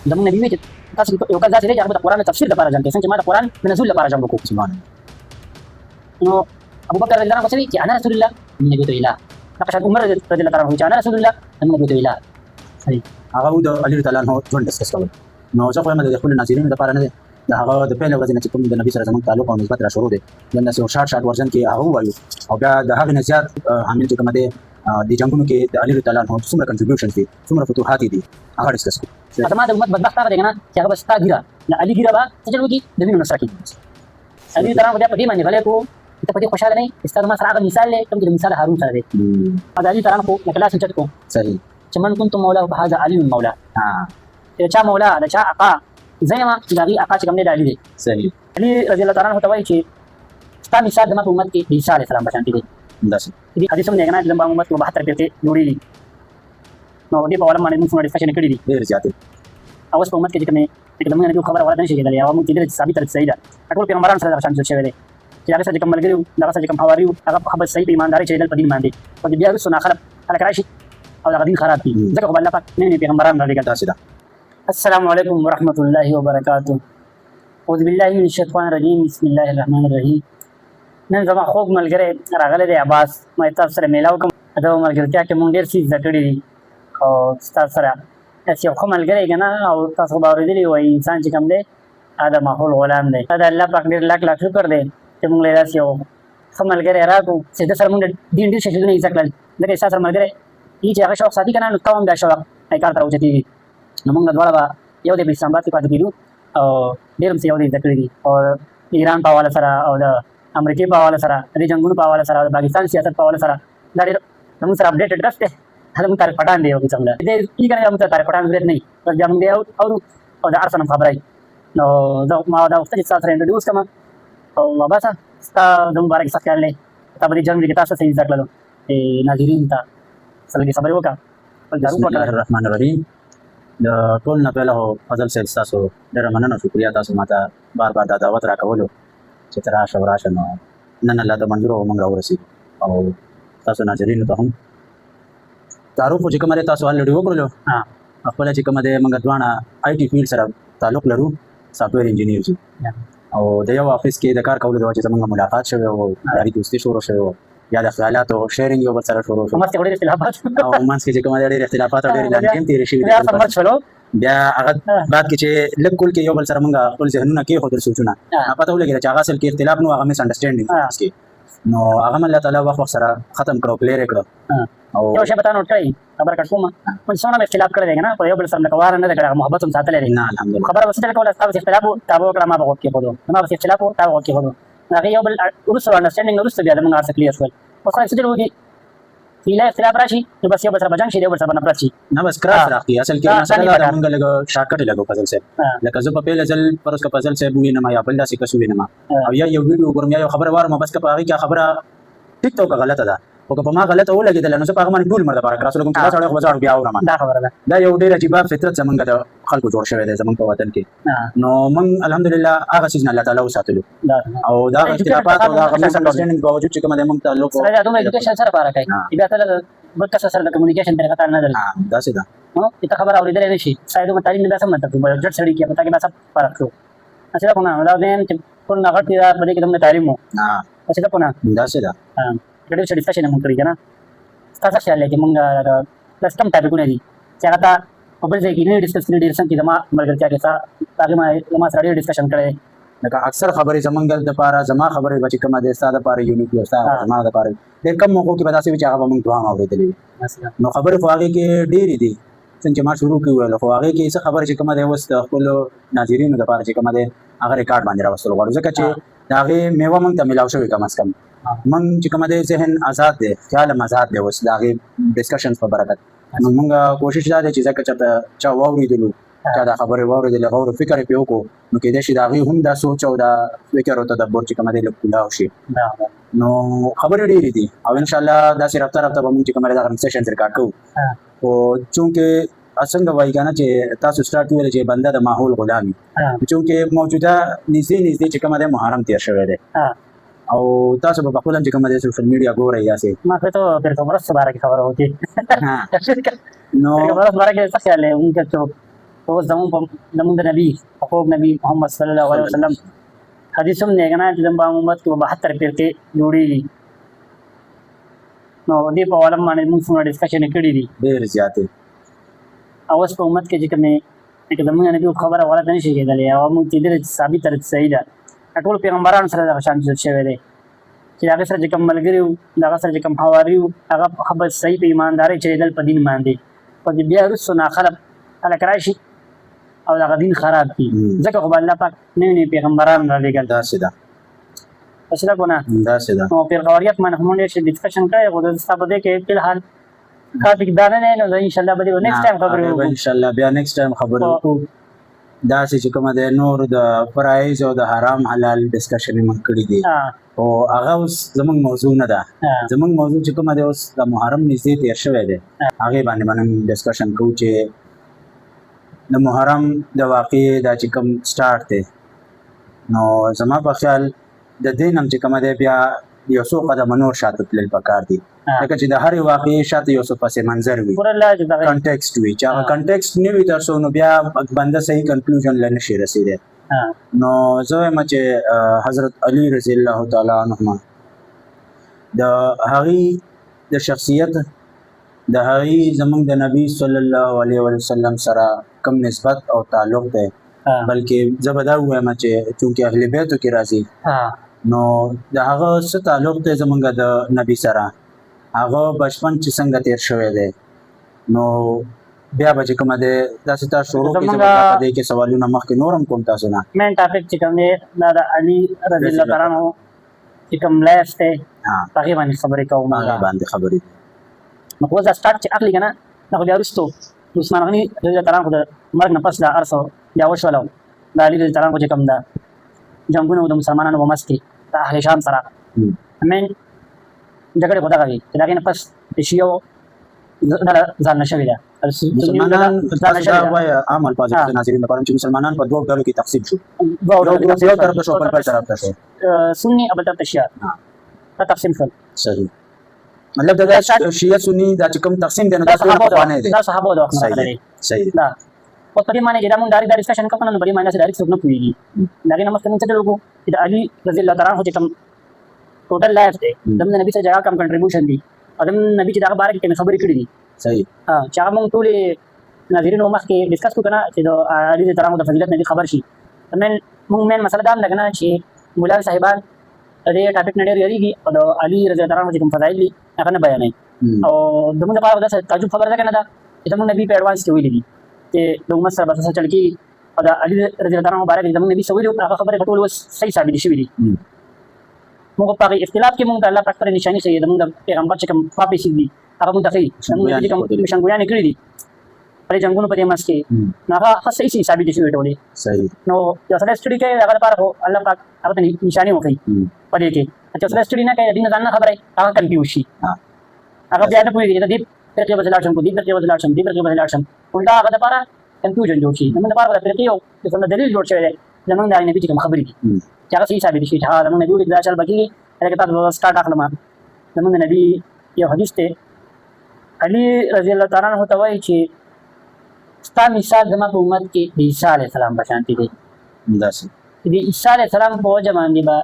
زموږ نبی وی چې تاسو یو کس داسې دی چې هغه د قرآن تفسیر لپاره جنګ کوي څنګه چې ما د قرآن د نزول لپاره جنګ وکړو. سبحان نو ابو بکر رضی الله عنه وسوي چې انا رسول الله من نبی ته اله نقش عمر رضی الله عنه چې انا رسول الله من نبی ته اله. صحیح. هغه د علي تعالی عنہ ژوند ډسکس کول. نو زه خو هم د خپل ناظرینو لپاره نه دی د هغه د پیل ورځې نه چې کوم د نبی سره زموږ تعلق او نسبت را شروع دی د نسو شارټ ورژن کې هغه وایو او بیا د هغه نه زیات عامل چې کوم دی د جنگونو کې د علي تعالی عنہ څومره کنټریبیوشن دي څومره فتوحات دي هغه ډسکس کوو. اتما د امت بدبخت هغه دی کنه چې هغه بس تا ګیره نه علي ګیره با څه چلو کی د وینو نصر کی علي تعالی په دې باندې غلې کو ته په دې خوشاله نه استاد ما سره هغه مثال له کوم د مثال هارون سره دی دا علي تعالی کو کلاس چټ کو صحیح چې من كنت مولاه فهذا علي مولا چا مولا دا چا اقا زما دا غي اقا چې کوم دی د علي دی. صحیح. علي رضی الله تعالی عنہ توای چې ستا مثال د امت کې عیسی علیه السلام بشانتی دی. داسې دې حدیث هم دی کنه چې د امت کې 72 پیټه جوړیږي نو دې په اړه باندې موږ ډسکشن کړی دي ډېر زیات. اوس په امت کې چې کومه موږ نه خبره ورته نشي کېدلی او موږ دې ثابت تر صحیح ده ټول پیغمبران سره شامل شوی دی چې هغه سره کوم ملګری هغه سره کوم حواری هغه خبر صحیح په ایمانداري چې دل په دین باندې او بیا رسونه خلک راشي او هغه دین خراب دي ځکه په الله پاک نه پیغمبران را لګا. داسې ده. السلام علیکم ورحمۃ اللہ وبرکاتہ. اعوذ باللہ من الشیطان الرجیم بسم الله الرحمن الرحیم. نن زما خوږ ملګری راغلی دی عباس ما تاسو سره میلاو کوم دا ملګرتیا کې مونږ ډېر څه زده کړي دي او تاسو سره تاسو یو ښه ملګری که نه او تاسو به اورېدلي وایي انسان چې کوم دی دا د ماحول غلام دی. دا د الله پاک ډېر لاک لاک شکر دی چې مونږ له داسې یو ښه ملګری راکړو چې ده سره مونږ د دین ډېر شکلونه زده کړل ځکه ستا سره ملګری یي چې هغه شوق ساتي که نه نو ته هم دا شوق کار ته راوچتېږي نو مونږ دواړه به یو دی په اسلام آباد کې پاتې کېدو او ډېر هم څه یو دی زده کړي دي او د ایران په حواله سره او د امریکې په حواله سره د جنګونو په حواله سره د پاکستان سیاست په حواله سره دا ډېر زموږ سره اپډیټډ رس دی هغه موږ طارق پټان دی یو قسم دی دې ای کنه موږ طارق پټان ضرورت نه بس بیا موږ او د ارسنال خبرای نو دا ما دا وخت چې تاسو سره انټروډوس کما او بس ستا د مبارک سکه له تبرې جنګ کې تاسو سره ځکلو ناظرین ته سلګي خبرې وکړه. بسم الله الرحمن الرحیم. د ټول نه پهله هو فضل صاحب تاسو ډېره مننه شکریا تاسو ماته بار بار دا دعوت راکولو چې ته راشه نو نن الله د منظور او موږ راورسېږو او تاسو ناظرینو ته هم تعارف چې کوم تاسو الریډي وکړلو خپل چې کوم دی موږ دواړه آی ټي فیلډ سره تعلق لرو سافټویر انجینیر یو او د یو افیس کې د کار کولو د وجې زموږ ملاقات شوی او اړیکې دوستي شروع شوې وه یا د خیالاتو شیرینګ یو بل سره شروع شو منځ کې ډېر اختلافات او منځ کې چې کوم ډېر اختلافات او ډېر لانجې هم تېرې شوي بیا هغه بعد کې چې لږ کول کې یو بل سره موږ خپل ذهنونه کېښودل سوچونه پته ولګېده چې هغه اصل کې اختلاف نو هغه مس انډرسټینډینګ نو هغه الله تعالی وخت سره ختم کړو کلیر کړو او یو شی به تا نوټ کړئ خبره کټ کومه موږ څونه اختلاف کړی دی که نه په یو بل سره لکه واره نه ده کړې محبت هم ساتلی دی نه الحمدلله خبره به څه ډول کوله ستا بس اختلاف و تا به وکړه ما به غوږ کېښودو زما بس اختلاف و تا به غوږ کېښودو هغې یو بل وروسته انډرسټینډینګ وروسته بیا زموږ هر څه کلیر شول اوس خلک څه ډول وکړي لا اختلاف راشي نو بس یو بل سره به جنګ شي یو بل سره به نفرت شي نه بس کراس راځي اصل کې مسله دا موږ لږ شارټکټ لګو فضل صاحب لکه زه په پیل ځل پر اوس کا فضل صاحب وینم یا بل داسې کس وینم او یا یو ویډیو ګورم یا یو خبره وارم بس که په هغې کې خبره ټیک ټاک غلطه ده او که په ما غلطه ولګېدله نو زه په هغه باندې ټول مرده لپاره کراس لګوم چې دا سړی خو به زه بیا اورم دا خبره ده دا یو ډېر عجیبه فطرت زموږ د خلکو جوړ شوی دی زموږ په وطن کې نو موږ الحمدلله هغه څیز نه الله تعالی وساتلو او دا هغه اختلافات او دا هغه مس انډرسټینډینګ باوجود چې کوم دی موږ تعلق سره دا دومره ایډوکیشن سره پاره کوي بیا ته بل کس سره د کمیونیکیشن طریقه تعالی نه درل داسې ده نو ته خبر اورېدلې نشي شاید موږ تعلیم نه سم مطلب جټ سړی کې پتا کې دا سب فرق شو اصل کو نه دا دین چې ټول نه غټي دا باندې کې موږ تعلیم مو اصل کو نه داسې ده ډېر څه ډسکشن موږ کړی کنه تاسو خیال لرئ چې موږ د کم ټاپکونه دي چې هغه ته په بل ځای کې نه ډسکس کړي ډېر څه کې زما ملګرتیا کې هغې ما سره ډېر ډسکشن کړی لکه اکثر خبرې زموږ دپاره زما خبرې به چې کومه دی ستا دپاره یونیک وي او ستا زما دپاره ډېر کم موقعو کې به داسې وي چې هغه به موږ دوه هم اورېدلې وي نو خبرې خو هغې کې ډېرې دي څنګه چې ما شروع کړي ویل خو هغې کې څه خبرې چې کومه دی اوس د خپلو ناظرینو دپاره چې کومه دی هغه ریکارډ باندې راوستل غواړو ځکه چې د هغې میوه موږ ته میلاو شوې کم از کم موږ چې کومه دی ذهن آزاد دی خیال هم آزاد دی اوس د هغې ډسکشنز په برکت نو موږ کوشش دا دی چې ځکه چېرته چا واورېدلو چا دا خبرې واورېدلې غور و فکر یې پرې وکړو نو کېدای شي د هغې هم دا سوچ او دا فکر او تدبر چې کومه دی لږ کولاو شي نو خبرې ډېرې دي او انشاءالله داسې رفته رفته به موږ چې کومه دی دغه سیشنز ریکارډ کوو خو چونکې څنګه وایي که نه چې تاسو سټارټ ویل چې بنده د ماحول غلام وي چونکې موجوده نږدې چې کومه دی محرم تېر شوی دی او تاسو به خپل هم چې کومه دی سوشل میډیا ګورئ داسې ما ته تو پھر تو مرس بارے کی خبر ہوتی نو مرس بارے کے څه خیال ہے ان کا تو اوس زمونږ د نبي خوږ نبي محمد صلی الله علیه وسلم حدیث هم دی کنه چې زموږ امت کې 72 فرقې جوړېږي نو دې په اړه باندې موږ څومره ډسکشن کړی دي ډېر زیاتې او اوس په امت کې چې کومې زموږ نبي خبره غلطه نشي کېدلی او موږ چې دې ثابت تر صحیح ده ټول پیغمبرانو سره دغه شان چل شوی دی چې هغه سره چې کوم ملګري وو هغه سره چې کوم حواري وو هغه خبر صحیح په ایماندارۍ چلېدل په دین باندې خو بیا وروسته نه خلک راشي او دغه دین خراب کړي ځکه خو به الله پاک نوي پیغمبران رالېږل داسې ده فیصله کو نه داسې ده نو پیغمبریت باندې موږ ډېر ډسکشن کوي خو دلته په دې کې فلحال ټاپک دا نه دی نو زه انشاءالله به نیکسټ ټایم خبرې وکړو انشاءالله بیا نیکسټ ټایم خبرې وکړو داسې چې کومه د نور د فرایض او د حرام حلال ډسکشن یې موږ کړي دي او هغه اوس زموږ موضوع نه ده زموږ موضوع چې کومه دی اوس د محرم نږدې تېر شوی دی هغې باندې به نن ډسکشن کوو چې د محرم د واقعې دا چې کوم سټارټ دی نو زما په خیال د دې نم چې کومه دی بیا یو څو قدمه نور شاته تلل پکار دي لکه چې د هرې واقعې شاته یو څه پس منظر وي کنټیکسټ وي چې هغه کنټیکسټ نه وي تر څو نو بیا بنده صحیح کنکلوژن له نشي رسېدی نو زه وایم چې حضرت علي رضی الله تعالی عنهما د هغې د شخصیت د هغې زموږ د نبی صلی الله علیه وسلم سره کم نسبت او تعلق دی بلکې زه به دا ووایم چې چونکې اهل بیتو کې راځي نو د هغه څه تعلق دی زموږ د نبی سره هغه بچپن چې څنګه تیر شوی دی نو بیا به چې کومه دی داسې تاسو شروع کړئ چې په دې کې سوالونه مخکې نور هم کوم تاسو نه مین ټاپک چې کوم دی دا د علي رضی الله تعالی عنه چې کوم لایف دی هغې باندې خبرې کوو هغې باندې خبرې نو خو دا سټارټ چې اخلي که نه دا خو بیا وروستو د عثمان غني رضی الله تعالی عنه خو د مرګ نه پس دا هر څه بیا وشول او د علي رضی الله تعالی عنه چې کوم ده جنګونه د مسلمانانو په منځ کې د اهل شام سره مین جګړې خو دغه وي چې د هغې نه پس د شیعو ډله ځان نه شوې ده مسلمانان عام الفاظ د ناظرین لپاره چې مسلمانان په دوه ډلو کې تقسیم شو یو طرف ته شو بل طرف ته شو سني او بل طرف ته شیعه دا تقسیم شول صحیح مطلب دا شیعه سني دا چې کوم تقسیم دی نو دا صحابه دی دا صحابه د وخت نه دی صحیح دا او په دې معنی چې دا مونږ دا ډسکشن کوو نو په دې معنی چې ډایرکټ څوک نه پوهېږي د هغې نه مخکې مونږ څه وکړو چې د علي رضی الله تعالی عنه چې کوم ټوټل لایف دی زموږ د نبي سره چې کم کنټریبیوشن دي او زموږ نبي چې د هغه باره کې کومې خبرې کړي دي صحیح چې هغه مونږ ټولې ناظرینو مخکې ډسکس کړو که نه چې د علي رضی الله عنه د فضیلت نه خبر شي مونږ مین مسله دا هم ده که نه چې مولان صاحبان د دې ټاپک نه ډېر یېرېږي او د علي رضی الله عنه چې کوم فضایل دي هغه نه بیانوي او زموږ لپاره داسې تعجب خبره ده که نه ده چې زموږ نبي په اډوانس کې ویلي دي چې د امت سره به څه چل کېږي او د علي رضی الله عنه باره کې زموږ نبي څه ویلي هغه خبرې ټول اوس صحیح ثابتې شوي دي مونږ په هغې اختلاف کې مونږ د الله پاک سره نشاني ښیي زموږ د پیغمبر چې کوم پاپېسي دي هغه مونږ ته ښیي زموږ نبي چې کوم شنګویانې کړي دي په دې جنګونو په دې منځ کې نو هغه صحیح ثابتې شوي ټولې نو یو سړی سټډي کوي هغه لپاره خو الله پاک هغه ته نشاني وښیي په دې کې چې سړی سټډي نه کوي د دین ځان نه خبره هغه کنفیوز شي هغه بیا نه پوهېږي چې د دې فرقې به زه لاړ شم دې فرقې به زه لاړ شم دې فرقې به زه لاړ شم الټا هغه دپاره کنفیوژن جوړ شي زموږ دپاره د فرقې یو قسم د دلیل جوړ شوی دی زموږ د نبي چې کوم خبرې دي چې هغه صحیح ثابتې شي چې زموږ نبي ولیک دا چل به کېږي هلکه تاسو به سټارټ اخلم زموږ د نبي یو حدیث دی علي رضی الله تعالی عنه ته وایي چې ستا مثال زما په امت کې د عیسی علیه السلام په شانتې دی د عیسی علیه السلام په وجه باندې به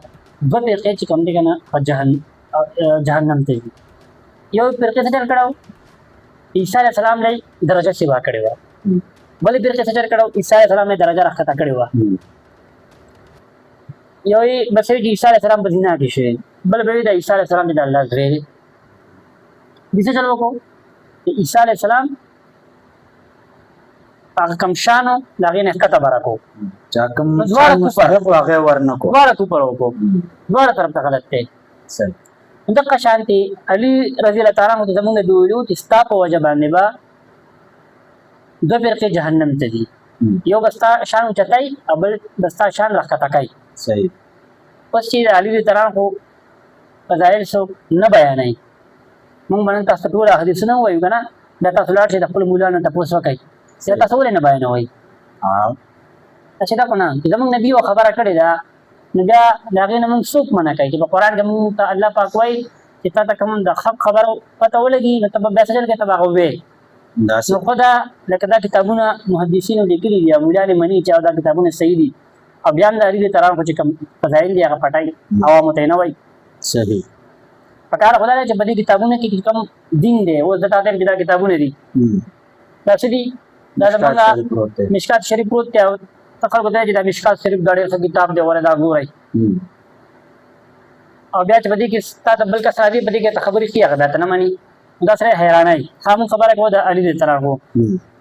دوه فرقې چې کوم دي که نه په جهنم ته ځي یو فرقې څه چل کړی و عیسی علیه السلام له درجه سیوا کړې وه بلې فرقې څه چل کړی و عیسی علیه السلام له درجه راښکته کړې وه یو یې بس وایي چې عیسی علیه السلام په زنا کې شوی بل به وایي د عیسی علیه السلام چې د الله زوی دی دې څه چل وکړو د عیسی علیه السلام هغه کم شانو د هغې نه ښکته به راکړو دواړه کوپر وکړو دواړه طرف ته غلط دی دغه شانتې علي رضی الله تعالی عنه ته زموږ نبي ویلي چې ستا په وجه باندې به دوه فرقې جهنم ته ځي یو به ستا شان اوچتای او بل به ستا شان راښکته کوي اوس چې د علي رضی الله عنه فضایل څوک نه بیانوي مونږ به نن تاسو ته ټول حدیثونه ووایو که نه بیا تاسو لاړ شئ د خپلو مولانو تپوس وکئ چې تاسو ولې نه بیانوئ چې دا خو نه چې زموږ نبي یوه خبره کړې ده نو بیا د هغې نه مونږ څوک منع کوي چې په قرآن کې مونږ ته الله پاک وایي چې تا ته کوم د حق خبرو پته ولګي نو ته به بیا څه چل کوې ته به هغه ووایې داسې نو خو دا لکه دا کتابونه محدثینو لیکلي دي او مولانا مني چې دا کتابونه صحیح دي او بیا هم د علي تران خو چې کوم فضایل دي هغه پټای عوامو ته نه وایي صحیح پکار خدای چې په دې کتابونو کې کوم دین دی او زړه ته دا کتابونه دي دا څه دي دا زمونږ مشکات شریف پروت دی او تخلق دی چې دا مشکات شریف دا ډېر ښه کتاب دی ورته دا ګورئ او بیا چې په دې کې ستاسو بل کس راځي په دې کې خبرې کیږي دا ته نه مانی دا سره حیرانای خامو خبره کو د علي تران هو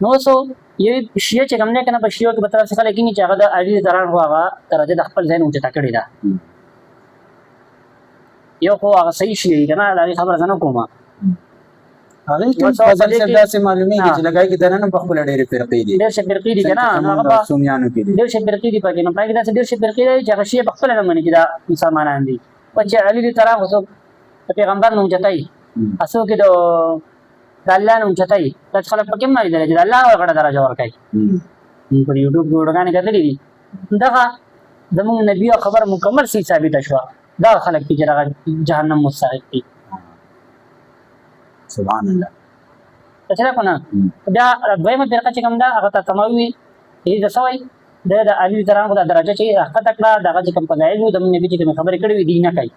نو سو یې شیعه چې کوم نه کنه په شیعه کې به تر څه خلک نه چې هغه د علي تران هو هغه درجه د خپل ځین اونچه تکړی دا یو خو هغه صحیح شي کنه دا خبره زنه کومه هغه کې فضل صاحب داسې معلومه چې لګای کې دنه په خپل ډېر فرقې دي ډېر شه فرقې دي کنه هغه سومیانو کې دي ډېر شه فرقې دي پکې نو پای کې داسې ډېر شه فرقې دي چې هغه شی په خپل نه مني چې دا مسلمانان دي او چې علي تران هو پیغمبر نوم چتای اسو کې د الله نوم چتای د خلک پکې مې درې د الله ورغړه درجه ورکای په یوټیوب وګورګانې کړلې دي دغه زموږ نبی خبر مکمل سي ثابت شو دا خلک چې هغه جهنم مستحق دي سبحان الله څه کو نه بیا دویمه فرقه چې کوم دا هغه ته تموي دې د سوي د علي تران خدای درجه چې حق تکړه دغه چې کوم فضایل د نبی چې کوم خبرې کړې دي نه کوي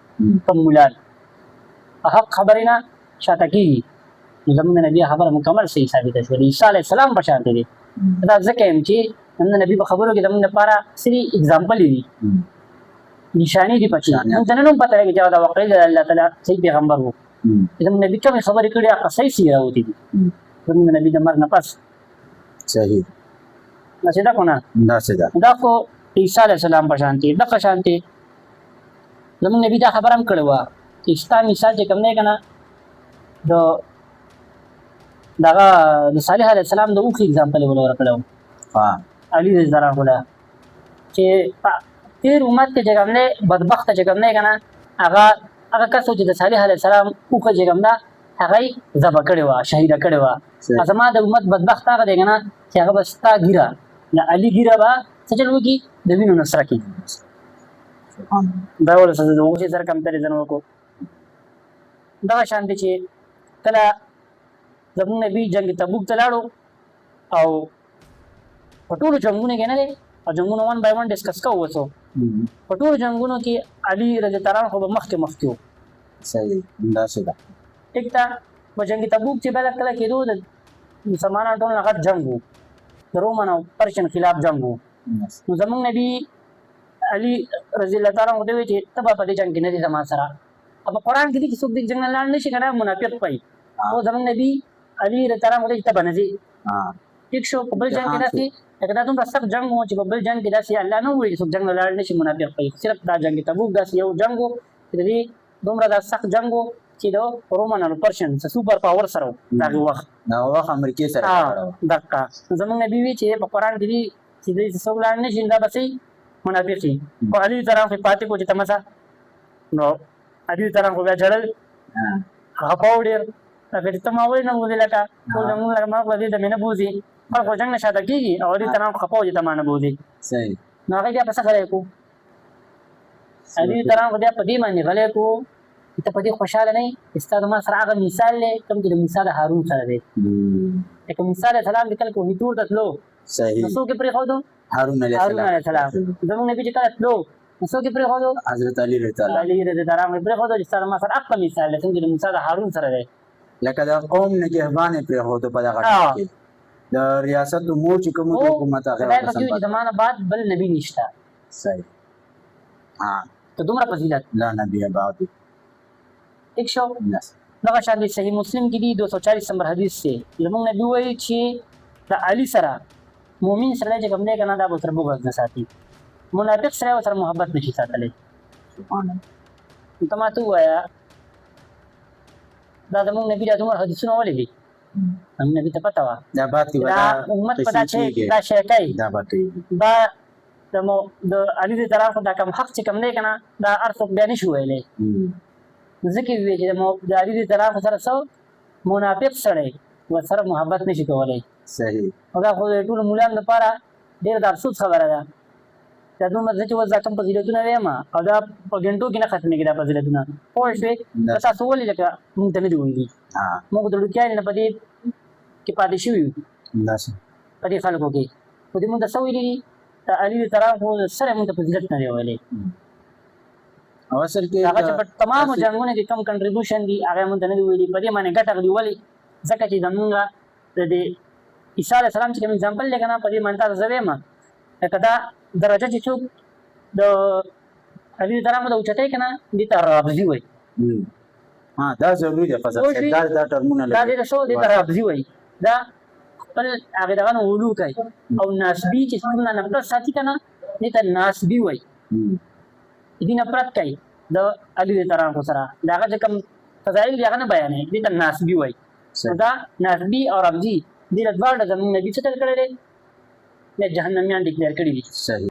کوم مولان حق خبرینا شاته کی زموږ نبی خبره مکمل صحیح ثابت شو عیسی علی السلام په شان دي دا ځکه چې نبی په خبرو کې زموږ لپاره سری اگزامپل دي نشانی دي پچا نن نن پته لګي چې دا واقعي الله تعالی صحیح پیغمبر وو زموږ نبی کوم خبرې کړې هغه صحیح سی راوتی دي زموږ نبی د مرګ نه پس صحیح نشي دا کو نه دا کو عیسی علی السلام په شان دي د شانتي زموږ نبی دا خبره هم کړې و اسلام مثال چې کوم نه کنه دغه د صالح علیه السلام د اوخ اگزامپل ولور کړو علي زرا ولا چې تیر امت کې چې کوم نه بدبخت چې کوم نه کنه هغه کسو چې د صالح علیه السلام اوخ چې کوم نه هغه ذبح کړي وا شهید کړي وا ازما د امت بدبخت هغه دی کنه چې هغه بستا ګیرا نه علي ګیرا با څه چلوږي د وینو نصر کې دا ول څه د اوخ سره کمپیریزن وکړو دا شان دي چې کله زموږ نبی جنگ تبوک ته لاړو او په ټولو جنگونو کې نه دي او جنگونو 1 by 1 ډسکس کوو وسو په ټولو جنگونو کې علي رضی الله عنه خو مخکې و صحیح دا څه ده ټیک تا په جنگ تبوک چې بل کله کېدو د مسلمانانو ټول هغه جنگ وو د رومن او پرشن خلاف جنگ وو نو زموږ نبی علي رضی الله عنه دوی چې تبا په دې جنگ کې نه دي زما سره अब कुरान کې چې څوک د جنگ لاندې نشي کنه منافق پي او زمون نبی علي رضی الله عنه ته بنځي ټیک شو په بل جنگ کې داسي دا دومره سخت جنگ وو چې په بل جنگ کې داسي الله نه وایي څوک جنگ لاندې نشي منافق پي صرف دا جنگ تبوک داسي یو جنگ وو چې دې دومره دا سخت جنگ وو چې د رومن او پرشن سپر پاور سره دا وخت امریکای سره دغه زمون نبی وی چې په قران کې چې دې څوک لاندې نشي دا بسې منافق شي په علي طرف پاتې کو چې تمسا نو علي طرف کو بیا جړل هغه پاوډر هغه ته ما وای نه ولې لکه ټول موږ ما غوډې د مینه بوزي خو څنګه شاته کیږي او علي طرف خپاو چې تمانه بوزي صحیح نو هغه بیا پس غلې کو علي طرف بیا په دې باندې غلې کو ته په دې خوشاله نه استاد ما سره هغه مثال له کوم چې مثال هارون سره دی کوم مثال سلام لیکل کو هیتور تلو صحیح نو څوک پرې خو دو هارون علیه السلام زموږ نبی چې کله تلو څوک پرې خو دو حضرت علي رضی الله عنه پرې خو دو چې سره ما سره خپل مثال له څنګه مثال هارون سره دی لکه دا قوم نگهبان پرې خو دو په دغه کې د ریاست مور چې کوم حکومت هغه دا په دې زمانه بعد بل نبی نشته صحیح ته دومره فضیلت لا نبی بعد ٹھیک شو دغه شان دي صحیح مسلم کې دي 240 نمبر حدیث سے زموږ نبی وایي چې د علي سره مؤمن سره چې کوم نه کنه دا به تر بغض نه ساتي منافق سره سره محبت نشي ساتلی سبحان الله ته ما ته وایا دا زموږ نبی د عمر حدیثونه ولې دي هم نبی ته پتا وا دا بات کې دا امت پتا چې دا شی کوي دا بات دا د علي د طرف دا کوم حق چې کوم نه کنه دا ارث بیان شو ویلې ځکه وی چې د علي د طرف سره سو منافق سره و سره محبت نشي کولای صحیح دا خو ټول مولان لپاره ډېر د افسوس خبره ده دا دومره چې وځه کوم فضیلتونه وایم او دا په ګڼټو کې نه ختمې کېده فضیلتونه پوه شوې تاسو ولې لکه مونږ ته نه دی ویلي موږ د لوکیان نه په دې کې پاتې شوي یو داسې په دې خلکو کې خو دې مونږ ته څه ویلي دي د علي تران خو سره مونږ ته فضیلت نه دی ویلی او اصل کې هغه چې په تمامو جنګونو کې کم کنټریبیوشن دي هغه مونږ ته نه دي ویلي په دې باندې ګټه اخلي ولې ځکه چې زمونږ د دې عیسی علیه السلام چې کوم اگزامپل دی که نه په دې باندې تاسو زه وایم لکه دا درجه چې څوک د علي تران د اوچتۍ که نه دې ته رابضي وایي دا ضروري دی فضل صاحب دا ټرمونه دا دې ته څه دې ته رابضي وایي دا خپل هغې دغه نه ولو کوي او ناسبي چې څوک نه نفرت ساتي که نه دې ته ناسبي وایي دې نفرت کوي د علي تران سره د هغه چې کوم فضایل دي هغه نه بیانوي دې ته ناسبي وایي دا ناسبي او رمزي دې له دواړو زموږ نبي څه چل کړی دی د جهنمیان ډیکلیئر کړي دي صحیح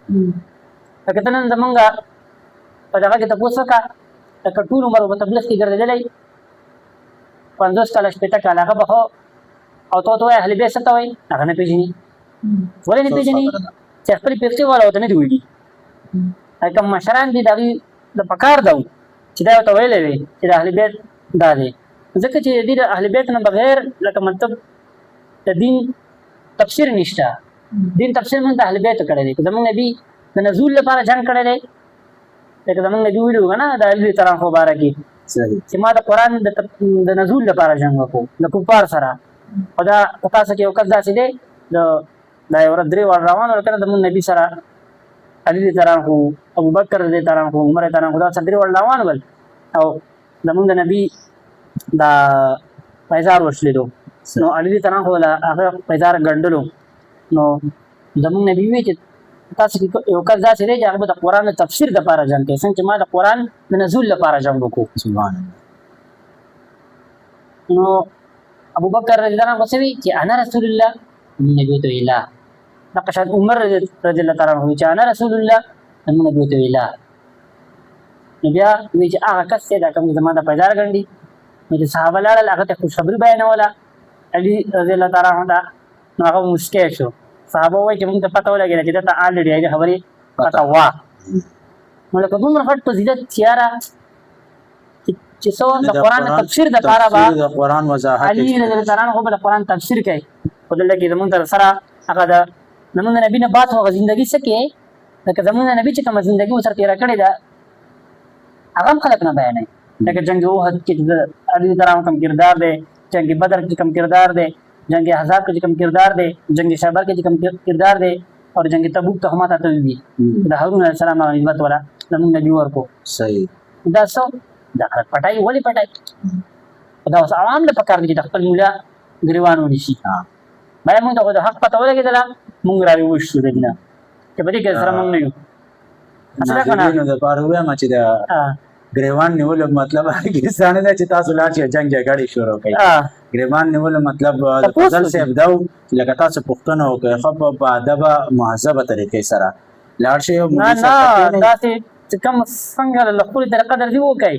لکه ته نن زمونږ په دغه کې تپوس وکړه لکه ټول عمر په تبلیغ کې ګرځېدلی 50 کاله 60 کاله هغه به خو او ته وایې اهل بیت څه ته وایي هغه نه پېژني ولې نه پېژني چې خپلې پیسې والا ورته نه دي ویلي کوم مشران دي د هغوی د پکار ده چې دا ورته ویلی وي چې د اهل بیت دا دی ځکه چې دې د اهل بیت نه بغیر لکه مطلب د دین تفسیر نشته دین تفسیر موږ د اهل بیتو کړی دی که زموږ نبي د نزول لپاره جنګ کړی دی لکه زموږ نبي ویلي وو که نه د علي تران خو باره کې چې ما د قرآن د نزول لپاره جنګ وکړو د کفار سره او دا په تاسو کې یو کس داسې دی دا یو ورځ 3 وار روان ول که نه زموږ نبي سره علي تران خو ابوبکر رضی تران خو عمر تران خو دا سره 3 وار روان ول او زموږ د نبي دا پیزار وشلیدو نو علي تران خو هغه پیزار ګنډلو نو زموږ نبي وی چې تاسو کې یو کس داسې دی چې هغه به د قرآن د تفسیر دپاره جنګ کوي څنګه چې ما د قرآن د نزول لپاره جنګ وکړو سبحان نو ابوبکر رضی الله عنه څه وی چې انا رسول الله نبی ته ویلا دغه شان عمر رضی الله تعالی عنه چې انا رسول الله نبی ته ویلا نو بیا وی چې هغه کس چې دا کوم زما د پیدار ګڼي نو چې صحابه لاړل هغه ته خوشخبري بیانوله علي رضی الله تعالی عنه نو هغه مسکی شو صحابه وایي چې موږ ته پته ولګېده چې دته الریډي هغې خبرې پته وه نو لکه دومره غټ فضیلت چې یاره چې څه د قرآن د تفسیر دپاره به علي رضی الله تعالی عنه به د قرآن تفسیر کوي خو دلته کې زمونږ تر سره هغه د زمونږ د نبي نه بعد هغه زندګي څه کوي لکه زمونږ د نبي چې کومه زندګي ورسره تېره کړې ده هغه هم خلک نه بیانوي لکه جنګ احد کې د علي تعالی عنه کوم کردار دی جنګ بدر کې کوم کردار دی جنگ احزاب کې کوم کردار دی جنگ شبر کې کوم کردار دی او جنگ تبوک ته هم ماته وی د هارون علیه السلام نسبت ولا زموږ نبی ورکو صحیح دا څو دا پټای ولې پټای دا اوس عوام له پکار دي د خپل مولا ګریوان ونشي باید موږ ته د حق پته ولګېدل موږ راوي وشو دینه چې په دې کې سره موږ نه یو اصله کنه د پاره وایم چې دا ګریوان نیول مطلب هغه ځانه ده چې تاسو لاړ شئ جنگ جګړې شروع کړئ ګریوان نیول مطلب فضل صاحب دا لکه تاسو پښتنه وکړئ خو په ادب مهذبه طریقې سره لاړ شئ نه دا چې کوم څنګه له خپل طریقه درځي وکړئ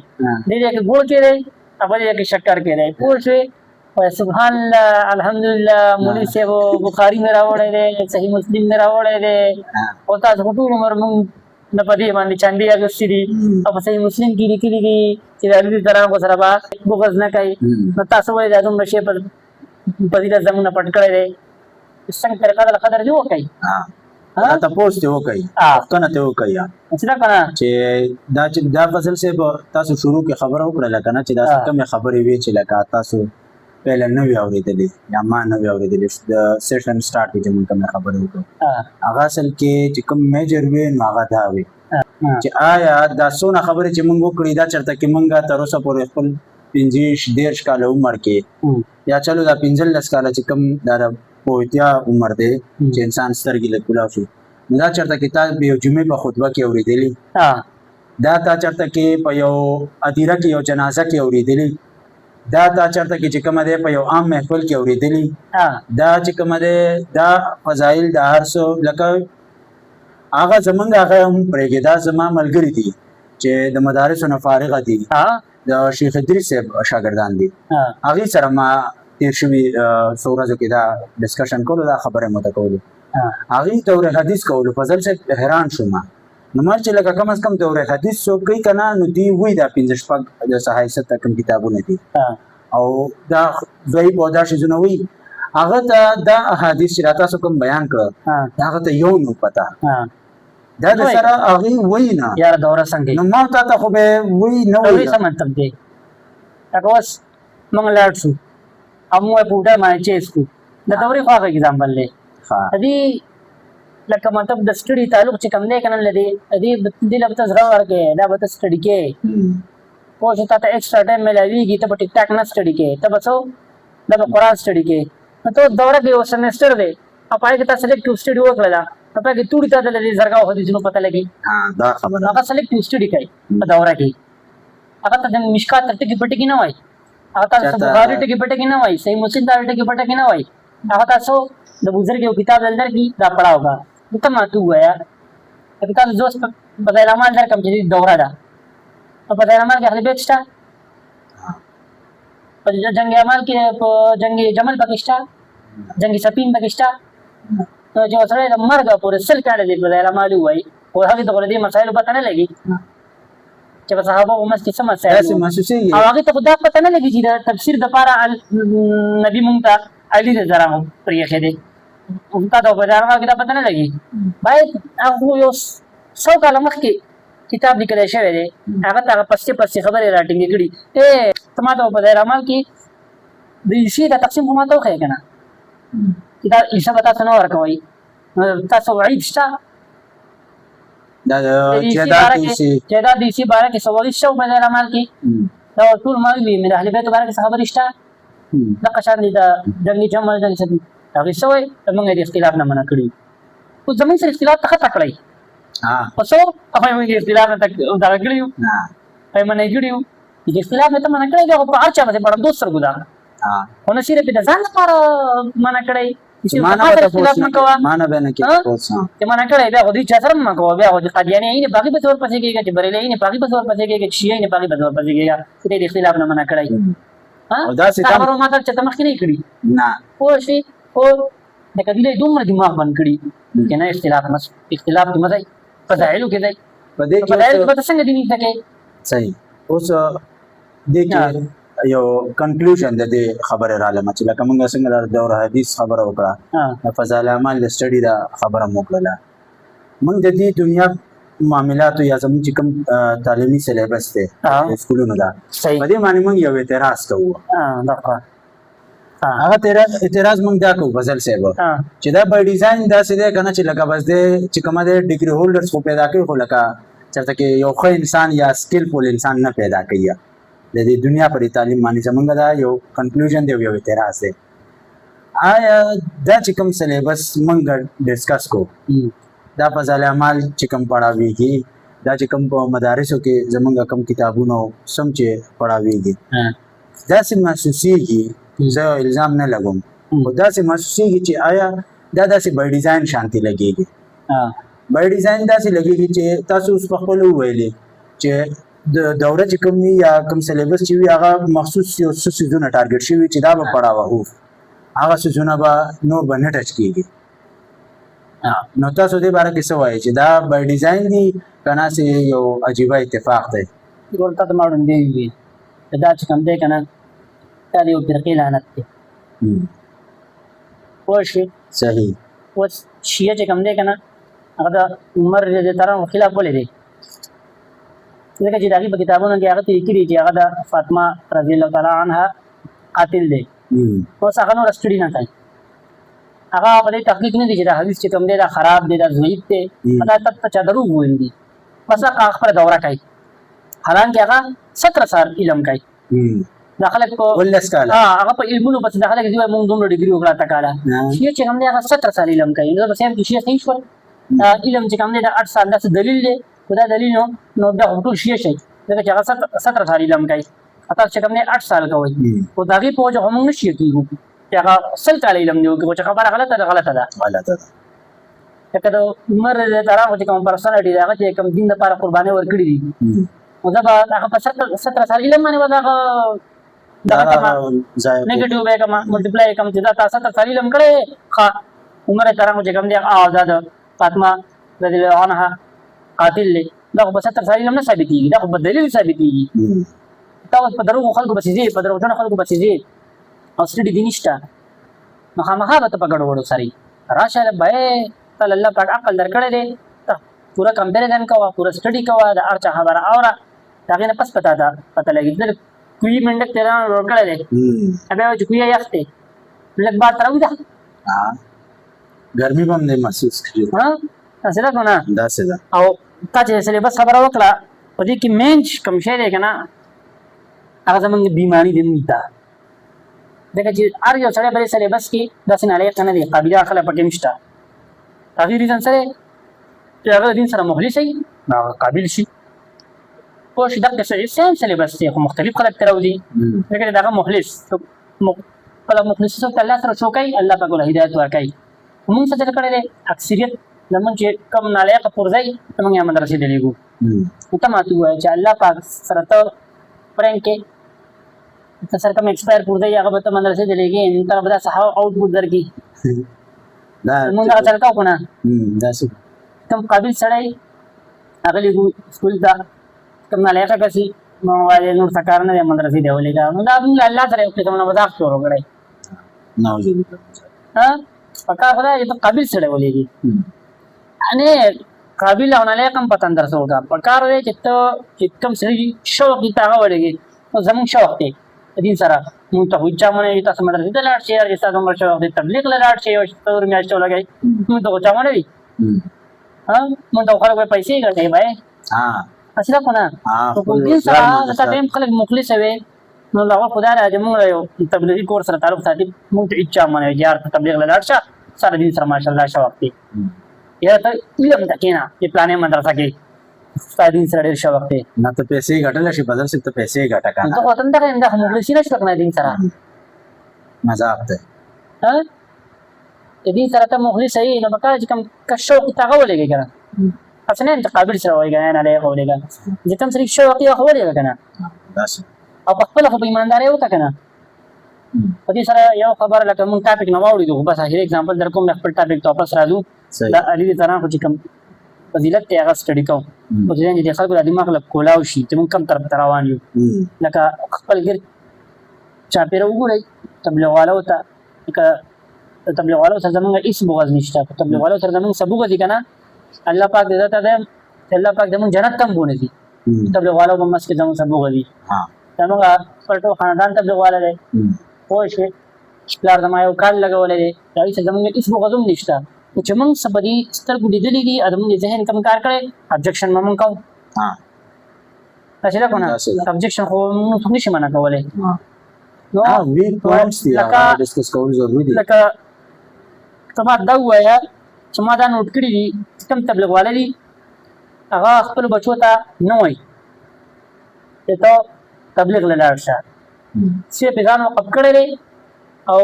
دې کې ګوړ کېږي خپل کې شکر کېږي پوه شئ سبحان الله الحمدلله مولوی صاحب بخاری میں راوړی دی صحیح مسلم میں راوړی دی او تاسو ټول عمر موږ نه په دې باندې چاندي اغوستي دي او په صحیح مسلم کې لیکلي دي چې د علي تران خو سره به بغض نه کوي نو تاسو ولې دا دومره شی په فضیلت زموږ نه پټ کړی دی څنګه طریقه د قدر دی وکړئ تاسو ته وکړئ پښتنه ته وکړئ چې دا فضل صاحب تاسو شروع کې خبره وکړه لکه نه چې دا کوم خبرې وی چې لکه تاسو پہله نو اوریدلې یا ما نو اوریدلې د سیشن سٹارټ کې موږ کوم خبرې وکړو هغه اصل کې چې کوم میجر وی نو هغه دا وی چې آیا دا سونه خبرې چې موږ وکړې دا چرته کې موږ تر اوسه پورې خپل 15 کال عمر کې یا چلو دا 15 کال چې کوم دا پوهتیا عمر دی چې انسان سترګې له کولا شي دا چرته کې تاسو به جمعې په خطبه کې اوریدلې دا تا چرته کې په یو ادیره کې یو جنازه کې اوریدلې دا تا چرته کې چې کوم دی په یو عام محفل کې اوریدلې دا چې کوم دی دا فضایل د هر څو لکه هغه زمونږ هغه هم پرېږدي دا زما ملګري دي چې د مدارسو نه فارغه دي د شیخ ادریس صاحب شاګردان دي هغې سره ما تیر شوي څو ورځو کې دا ډسکشن کولو دا خبره مو ته کولو هغې دور حدیث کولو فضل صاحب حیران شوم نو ما چې لکه کم از کم دور حدیث څوک کوي که نه نو دوی وایي دا 15 شپږ د صحایست کوم کتابونه دي او دا ضعیف او دا شیزونه وایي هغه ته دا احادیث چې تاسو کوم بیان کړ هغه ته یو نو پتا دا د سره هغه وینا یار دوره څنګه نو ما ته خو به وی نه وی څه مطلب دی هغه اوس موږ لاړ شو امو په ډا ما چیس کو د دورې خو هغه ایگزامپل دی ادي لکه مطلب د سټډي تعلق چې کوم دی کنه لدی ادي د لبته زړه ورکه دا به سټډي کې او چې تاسو ایکسترا ټایم ملایويږي ته په ټیک ټاک نه سټډي کې ته بسو د قرآن سټډي کې ته دوره کې او سمستر دی او پای کې تاسو سلیکټ سټډي وکړه ته کې ټوډی ته د زرګاو حدیثونو پته لګي دا خبره هغه سلیکټ سټډي کوي په دوره کې هغه ته د مشکات ټکی پټکی نه وای هغه تاسو بخاری ټکی پټکی نه وای صحیح مسلم دا ټکی پټکی نه وای هغه تاسو د بزرګ یو کتاب اندر کې دا پڑھا ہوگا ته ما تو وایا کتاب زوس په ځای عمل در کوم چې دوره ده په ځای عمل کې اهل بیت شته په جنگ عمل کې په جنگ جمل پاکستان جنگ سپین پاکستان نو چې سره د مرګ پورې سل کاله دی په ځای عمل وای او هغه ته دې مسائل پته نه لګي چې په صحابه او مسجد سم مسائل تاسو محسوسي او هغه ته خدا پته نه لګي چې د تفسیر د پاره نبی مونږ ته علي رضی الله عنه پرې خېده انتا د بازار کې دا پته نه لګي باید هغه یو څو کال مخکې کتاب لیکل شوی دی هغه ته پسې خبره راټینګ کړي تما ته په ځای عمل کې د شي د تقسیم کومه توخه کنه چې دا حساب تاسو نه ورکوي تاسو وعید شته دا چې دا د شي باره کې سوال شو په ځای عمل کې دا ټول مالوي مې اهل بیت باره کې خبر شته د قشان دي د جنگي جمل جنگ سدي هغه شوی موږ د اختلاف نه منع کړی او زمون سره اختلاف ته خطا کړی اوسو هغه موږ اختلاف ته دا کړیو په منع کړیو چې اختلاف ته منع کړی هغه په هر چا باندې په دوه سره ګدا ونه سره په ځان لپاره منع کړی چې اختلاف نه کوه معنا به نه کې چې منع کړی بیا خو دې چا سره نه کوه بیا خو د قادیانی نه باقي په تور پسې کېږي چې بریلی نه باقي په تور پسې کېږي چې شیعه نه باقي په تور پسې کېږي چې د اختلاف نه منع کړی او دا څه خبرو ماته چې تمخ نه کړی نه خو شي او د کله دومره دماغ باندې کړی کنه اختلاف کې مزه فضایلو کې دی په دې کې فضایل په څنګه دي نه کې صحیح اوس دې کې یو کنکلوژن د دې خبره را لمه چې لکه موږ څنګه د دوره حدیث خبره وکړه د فضایل اعمال د سټډي دا خبره موکړه موږ د دې دنیا معاملاتو یا زموږ چې کوم تعلیمي سلیبس دی سکولونو دا په دې باندې موږ یو اعتراض کوو هغه اعتراض موږ دا کوو فضل صاحب چې دا بای ډیزاین داسې دی کنه چې لکه بس دې چې کوم د ډیګري هولډرز خو پیدا کوي خو لکه چرته کې یو ښه انسان یا سکیلفول انسان نه پیدا کوي د دې دنیا پر تعلیم باندې زمونږ دا یو کنکلوژن دی یو اعتراض دی آیا دا چې کوم سلیبس موږ ډیسکس کوو دا فضایل اعمال چې کوم پڑھاویږي دا چې کوم په مدارسو کې زمونږ کوم کتابونو سم چې پڑھاویږي دا سم محسوسيږي زه الزام نه لګوم او دا سم محسوسيږي چې آیا دا داسې بای ډیزاین شانتي لګيږي بای ډیزاین داسې لګيږي چې تاسو اوس په خپل ویلي چې د دوره چې کوم یا کوم سلیبس چې وي هغه مخصوص یو څه سيزونه ټارګټ شوی چې دا به پڑھاوه هغه سيزونه به نو باندې ټچ کیږي نو تاسو دې باره کې څه وایي چې دا بای ډیزاین دی کنه سي یو عجیب اتفاق دی ورته ته ماړم دی وی دا چې کوم دی کنه دا یو فرقې لعنت دی وشي صحیح اوس شیعه چې کوم دی کنه هغه د عمر رضی الله عنه خلاف ولې دی ځکه چې دغه په کتابونو کې هغه لیکلي چې هغه د فاطمه رضی الله تعالی عنها قاتل دی اوس هغه نو رسټډي نه کوي هغه په دې تحقیق نه دي چې دا حدیث چې کوم دی دا خراب دی دا ضعیف دی دا تک چا درو وایي دي پس هغه خپل دوره کوي حالانکه هغه 17 سال علم کوي داخله کو ولس کاله هغه په علمونو پس داخله کې موږ دومره ډیګري وکړه تا کاله چې کوم دی هغه 17 سال علم کوي نو بس هم کې شي صحیح شو علم چې کوم دی دا 8 سال دا دلیل دی خدا دلیل نو دا ټول شي شي دا چې هغه 17 سال علم کوي اته چې کوم دی 8 سال کوي او داغي په وجه هم نشي کیږي چې هغه سل کال علم دی او چې خبره غلطه ده لکه د عمر رضی الله عنه چې کوم پرسنالټي دا چې کوم دین لپاره قرباني ورکړي دي او دا هغه په 17 سال علم باندې ودا نیگیټیو به کوم ملټیپلای کوم چې دا 17 سال علم کړي عمر رضی الله عنه چې کوم دی آزاد فاطمه رضی الله عنها قاتل له دا په 17 سال علم نه ثابتېږي دا په دلیل ثابتېږي تاسو په درو خلکو بسې په درو خلکو بسې او سټډي دي نشته نو خامخا به ته په ګډوډو سرې راشه به تل الله پاک عقل درکړی دی ته پوره کمپیریزن کوه پوره سټډي کوه د هر چا خبره اوره د هغې نه پس پته لګي د کوی منډک تېران روډ کړی دی بیا وایي چې کوی یخ دی لږ بار ته راوځه ګرمي به هم دی محسوس کړي داسې ده که نه داسې ده او تا چې سلیبس خبره وکړه په دې کې مین کوم شی دی که نه هغه زموږ بیماري دی موږ ته ځکه چې هر یو سړی په دې سلیبس کې داسې نالایق نه دی قابله خلک پکې نشته هغې ریزن سره چې هغه د دین سره مخلص وي نو هغه قابل شي پوه شي دغه سیم سلیبس دی خو مختلف خلک ترې راوځي ځکه چې دغه مخلص خپله مخلصي څوک الله سره څوک کوي الله پاک له هدایت ورکوي موږ څه چل کړی دی اکثریت زموږ چې کوم نالایقه پرځئ زموږ یې مدرسې ته لېږو نو ته ماته ووایه چې الله پاک سره ته فرینډ کې ته سره کوم ایکسپایر پرځئ هغه به ته مدرسې ته لېږې نو ته به داسې آوټپوټ درکړي موږ دغه چل کوو که نه داسې کوم قابل سړی هغه لېږو سکول ته کوم نالایقه کسي نو وایي نور څه کار نه دی مدرسې ته ولېږه نو دا موږ الله سره یو قسم نه مذاق شروع کړی پکار خو دا چې ته قابل سړی ولېږي یعنې قابل او نالایق هم پته اندر څه وکړه پکار دی چې ته چې کوم سړي شوق دي ته هغه ولېږي نو زموږ شوق دی د دین سره موږ ته خو چا ونه وي تاسو مدرسې ته لاړ شئ چې ستاسو عمر شوق دی تبلیغ له لاړ شئ او څلور میاشتې ولګئ موږ ته خو چا ونه وي موږ ته خو خلک وایي پیسې ګټئ بھائی هسې ده خو نه په دین سره ځکه ټایم خلک مخلصه وي نو له هغه خدای راځي موږ یو تبلیغي کور سره تعلق ساتي موږ ته هېچا ونه وي یار ته تبلیغ له لاړ شه سره دین سره ماشاءالله شوق دی یا ته علم ته کښېنه چې پلانې مدرسه کې ستا دین سره ډېر شوق دی نه ته پیسې ګټلی شي بدل صرف ته پیسې ګټه که ته خو ته هم دغه یم دغه مخلصي نه شوق نه دین سره مذاق دی د دین سره ته مخلص یې نو پکار چې کوم که شوق ته هغه ولېږې که نه هسې نه یم چې قابل سره وایي که نه نالایق ولېږه چې کوم سړي شوق یې هغه ولېږه که نه او په خپله خو په ایماندارۍ وکړه که نه په دې سره یو خبره لکه موږ ټاپک نه واورېدو خو بس اخري اګزامپل در کوم خپل ټاپک ته واپس راځو د علي د تران خو چې کوم فضیلت دی هغه سټډي کوو خو چې د خلکو د دماغ له کولاو شي چې موږ کوم طرف ته روان یو لکه خپل ګرد چاپېره وګورئ تبلیغ والو ته لکه تبلیغ والو سره زموږ هېڅ بغض نشته په تبلیغ والو سره زموږ څه بغض دي که نه الله پاک دې ته دی چې الله پاک زموږ جنت ته هم بونځي تبلیغ والو په منځ کې زموږ څه بغض دي زموږ خپل ټول خاندان تبلیغ والا دی پوه شوې پلار زما یو کال لګولی دی د هغې سره زموږ هېڅ بغض هم نشته خو چې موږ څه په دې سترګو لیدلي دي او زموږ د ذهن کوم کار کړی ابجکشن به موږ کوو داسې ده که نه ابجکشن خو موږ نشي منع کولی لکه ته ما دا ووایه چې ما دا نوټ کړي دي چې کوم تبلیغ والا دي هغه خپلو بچو ته نه وایي چې ته تبلیغ له لاړ شه صرف یې ځان وقف کړی دی او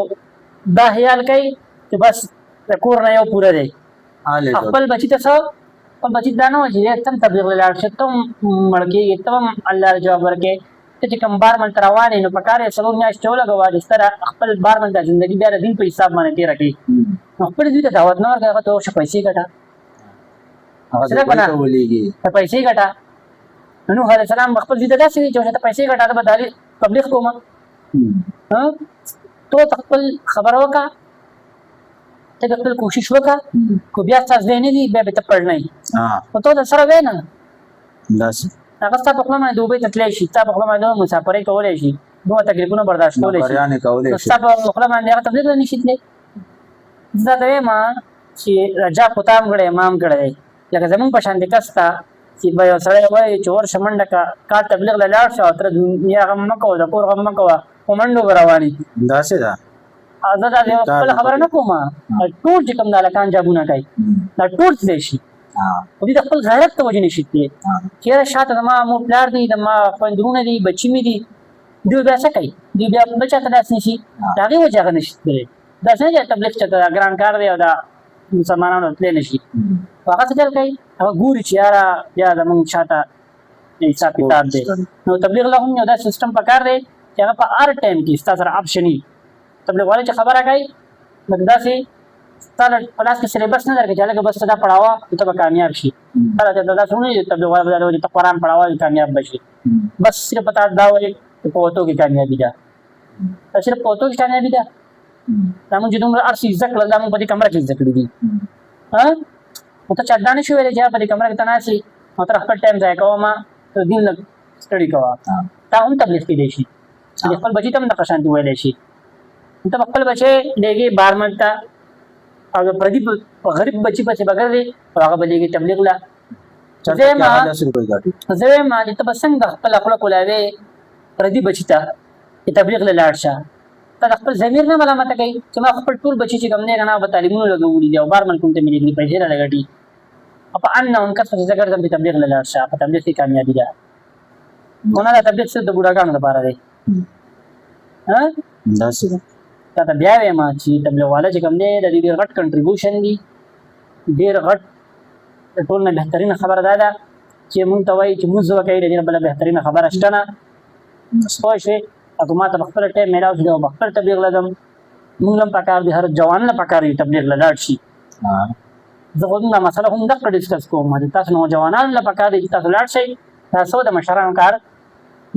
دا خیال کوي چې بس د کور نه یو پوره دی خپل بچي ته څه خپل بچي ته دا نه وایي چې ته هم تبلیغ له لاړ شه ته هم مړ کېږې ته هم الله جواب ورکوې ته چې کوم بار ملته روان یې نو په کار یې څلور میاشتې ولګوه چې ستا خپل بار ملته زندګي بیا د دین په حساب باندې تېره کړي نو خپل دوی ته دعوت نه ورکوې هغه ته ورشه پیسې ګټه پیسې ګټه نوح علیه السلام به خپل دوی ته داسې وي چې ورشه ته پیسې ګټه ته به داري تبلیغ کومه تو ته خپل خبره وکړه ته خپل کوشش وکړه خو بیا ستا زوی نه دي بیا به ته پړنی خو ته درسره وی نه هغه ستا په خوله باندې دوبۍ ته تللی شي ستا په خوله باندې مسافرۍ کولی شي دومره تکلیفونه برداشت کولی شي نو ستا په خوله باندې هغه تبلیغ نه شي تللی زه تا ته وایم چې رجا خو تا هم کړی ما هم کړی دی لکه زمونږ په شانتې کس ته چې به یو سړی وایي چې ورشه منډه کړه کار تبلیغ له لاړ شه او تره دنیا غم مه کوه د کور غم مه کوه په منډو به روانې داسې ده زه دا خپله خبره نه کوم ټول چې کوم د هلکان جابونه کوي دا ټول تللی شي خو دوی د خپل غیرت ته وجې نه شي تللی چې یاره شاته زما مور پلار دي زما خویندرونه دي بچي مې دي دوی بیا څه کوي دوی بیا بل چاته داسې نه شي د هغې وجې هغه نه شي تللی داسې نه چې تبلیغ چاته ګران کار دی او د مسلمانانو تللی نه شي خو هغه څه چل کوي هغه ګوري چې یاره بیا زمونږ شاته حساب کتاب دی نو تبلیغ له هم یو دا سیسټم پکار دی چې هغه په هر ټایم کې ستا سره آپشن وي تبلیغ والا چې خبره کوي لکه داسې ستا په لاس کې سلیبس نه درکړي چې هلکه بس ته دا پړاوه ته به کامیاب شي کله چې داسې ونه وي تبلیغ والا به دا وایي ته قرآن پړاوه کامیاب به شي بس صرف ته دا وایي چې په وتو کې کامیابي ده صرف په وتو کې کامیابي ده دا موږ چې دومره هر څه زده کړل دا موږ په دې کمره کې زده کړي دي نو ته چا دا نشي ویلی چې په دې کمره کې ته ناستې او ته خپل ټایم ضایع کوه ما ته دین لږ سټډي کوه تا هم تبلیغ کېدی شي چې خپل بچي ته هم دغه شانتي ویلی شي ته خپل بچی لېږې 12 منټه او د پردي غریب بچي پسې به ګرځې او هغه به لېږې تبلیغ له زه وایم چې ته به څنګه خپله خوله کولاوې پردي بچي ته چې تبلیغ له لاړ شه ته د خپل ضمیر نه ملامته کوي چې ما خپل ټول بچي چې کوم دی که نه به تعلیمونو لګولي دي او 12 منټ کوم ته مې لېږلي پیسې راله ګټي او په ان هم کس پسې زه ګرځم چې تبلیغ له لاړ شه په تبلیغ کې کامیابي ده نه دا تبلیغ صرف د بوډاګانو لپاره دی داسې ده تا ته بیا وایم چې تبلیغ والا چې کوم دی د دې ډېر غټ کنټریبیوشن دی ډېر غټ د ټول نه بهترینه خبره دا ده چې مونږ ته وایي چې مونځ وکړئ د دې نه بله بهترینه خبره شته نه پوه شوې او ما ته به خپله ټایم میلاو شي او به خپل تبلیغ له ځم مونږ هم پکار دي هر جوان نه پکار دي تبلیغ له لاړ شي زه خو دا مسله هم دقه ډسکس کوم چې تاسو نوجوانانو له پکار دي چې تاسو لاړ شئ تاسو د مشرانو کار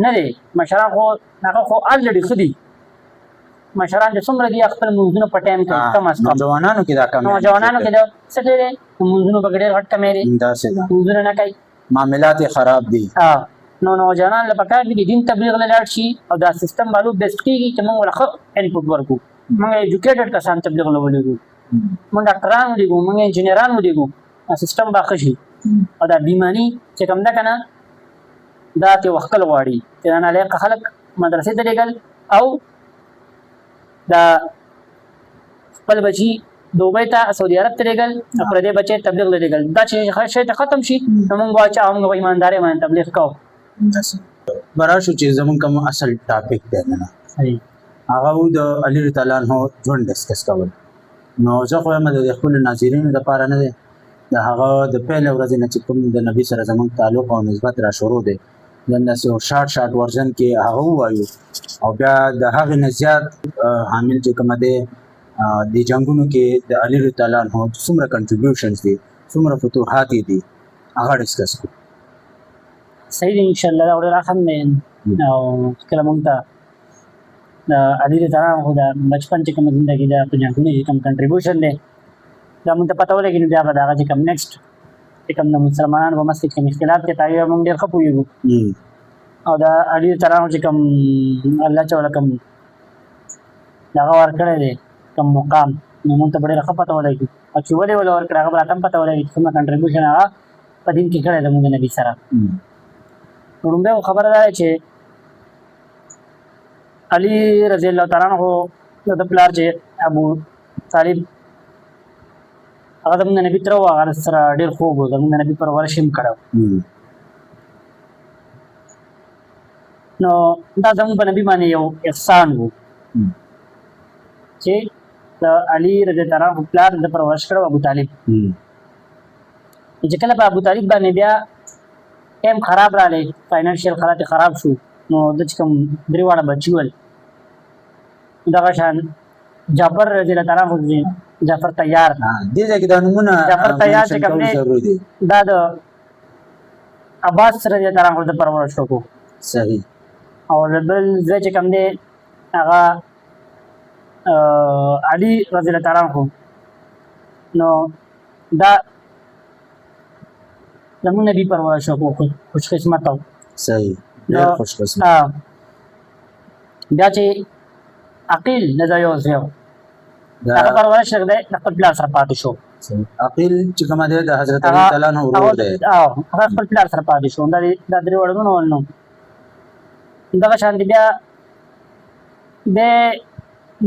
نه دی مشران خو هغه خو الریډي ښه دي مشران چې څومره دي خپل مونځونه په ټایم کې کم از کم نوجوانانو کې دا کم نوجوانانو کې دا څه دی مونځونه په ډېر غټ کمې دي داسې ده مونځونه نه کوي معاملات یې خراب دي نو نوجوانان له پکار دي چې دین تبلیغ له لاړ شي او دا سیستم بالو بیسټ کېږي چې موږ ورله ښه انپوټ ورکړو موږ ایجوکیټډ کسان تبلیغ له ولېږو موږ ډاکټران ولېږو موږ انجینران ولېږو سیستم به ښه شي او دا بیماني چې کوم ده که نه دا ترې وښکل غواړي چې دا نالایقه خلک مدرسې ته لېږل او دا خپل بچي دوبۍ ته سعودي عرب ته لېږل او پردی بچی تبلیغ له لېږل دا چې شی ته ختم شي نو موږ به چې موږ به ایماندارۍ باندې تبلیغ کوو براشو چې زمونږ کوم اصل ټاپک دی نه هغه و د علي تعالی عنہ ژوند ډسکس کول نو زه خو وایم د خپلو ناظرینو دپاره نه دی د هغه د پیلې ورځې نه چې کوم د نبي سره زمونږ تعلق او نسبت را شروع دی داسې یو شارټ ورژن کې هغه ووایو او بیا د هغې نه زیات حامل چې کومه دی د جنګونو کې د علي تعالی عنہ څومره کنټریبیوشنز دي څومره فتوحات یې دي هغه ډسکس کړو صحیح دی انشاءالله دا ډېر اهم دی او کله مونږ ته د علي تعالی عنہ د بچپن چې کومه زندګي ده په جنګونو کې کوم کنټریبیوشن دی دا مونږ ته پته ولګي نو بیا به د هغه چې کوم نیکسټ چې کوم د مسلمانانو په منځ کې کوم اختلاف دی هغې مونږ ډېر ښه پوهېږو او د علي تعالی عنہ چې کوم الله چې ورله کوم دغه ورکړی دی کوم مقام نو مونږ ته به ډېره ښه پته ولګي او چې ولې ورله ورکړی هغه به راته هم پته ولګي چې څومره کنټریبیوشن هغه په دین کې کړی دی مونږ د نبي سره نو لومبۍ خبره دا ده چې علي رضی الله تعالی عنہ د پلار چې ابو طالب هغه زموږ د نبي تره و هغه سره ډېر خوږ و زموږ د نبي پرورش هم کړی نو دا زموږ په نبي باندې یو احسان و چې د علي رضی الله عنه پلار د پرورش کړی و ابو طالب چې کله په ابو طالب باندې بیا ټایم خراب راغلی فاینانشیل حالت خراب شو نو د چې کوم درې واړه بچي ول دغه شان جعفر رضی الله تعالی عنه جعفر تیار دې ځای کې دا نومونه جعفر تیار چې کوم دی دا د عباس رضی الله تعالی عنه د پرورش وکړو صحیح او بل ځای چې کوم دی هغه علي رضی الله تعالی عنه نو دا زموږ نبي پرورش وکړو خوش قسمت و صحیح ډېر خوش قسمت بیا چې عقیل نه دا یو ځای هغه پرورش دی د خپل پلار سره پاتې شو عقیل چې کومه دی د حضرت علي تعالی عنہ ورور دی هغه خپل پلار سره پاتې شو دا درې وړونه ول نو دغه شانتي بیا د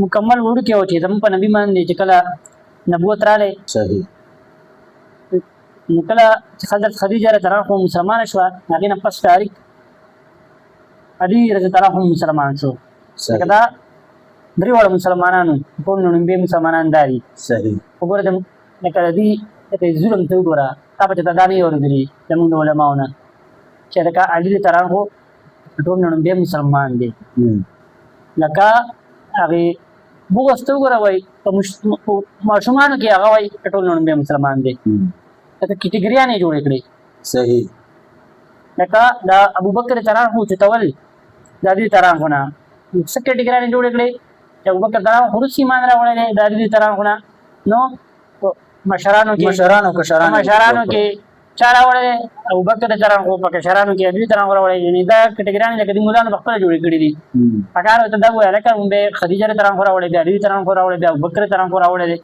مکمل وړوکی و چې زموږ په نبي باندې چې کله نبوت راغلی صحیح نو کله چې حضرت خدیجه رضی الله عنها مسلمانه شوه هغې نه پس تاریک علي رضی الله عنه مسلمان شو لکه دا درې واړه مسلمانانو ټول لومړی مسلمانان دا دي صحیح وګوره لکه د دې ظلم ته وګوره تا به چې دا نه یې اورېدلي زموږ د علماو نه چې لکه علي رضی الله عنه ټول لومړی مسلمان دی لکه هغې بغض ته وګوره وایي په ماشومانو کې هغه وایي ټول لومړی مسلمان دی لکه کټګریانې جوړې کړې صحیح لکه د ابوبکر رضی الله عنه چې تول د علي رضی الله عنه نه څه کټګریانې جوړې کړې چې ابوبکر تران خروس ایمان راوړی دی د علي تران خونه نو مشرانو کې کې چا راوړی دی ابوبکر تران خو په کشرانو کې علي تران راوړی دی. دا کټګریانې لکه د مولانو په خپله جوړې کړي دي. پکار ورته دا وویل لکه مونږ به خدیجه تران خو راوړی دی علي تران خو راوړی دی ابوبکر تران خو راوړی دی.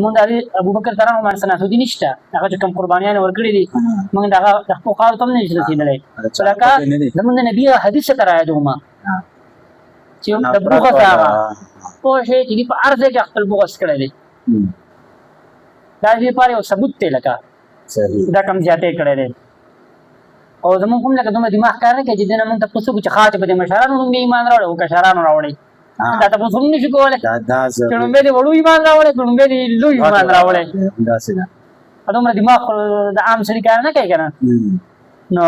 مونږ د ابوبکر تران باندې سناسودي نشته هغه چې کوم قربانیان ورکړي دي مونږ دغه د خپل خاورو ته هم نه شي رسېدلی. لکه زمونږ د نبي حدیث ته رایادومه چې د بغض هغه پوه شئ چې دوی په هر ځای کې خپل بغض کړی دی. دا دې لپاره یو ثبوت دی لکه دا کم زیاتې کړی دی. او زمونږ هم لکه دومره دماغ کار نه کوي چې دې نه مونږ تپوس وکړو چې خاص په دې مشرانو لومبې ایمان راوړی او کشرانو راوړی. دا تپوس هم نه شو کولی چې لومبې دې وړو ایمان راوړی که لومبې دې لوی ایمان راوړی. دومره دماغ د عام سړي کار نه کوي که نه. نو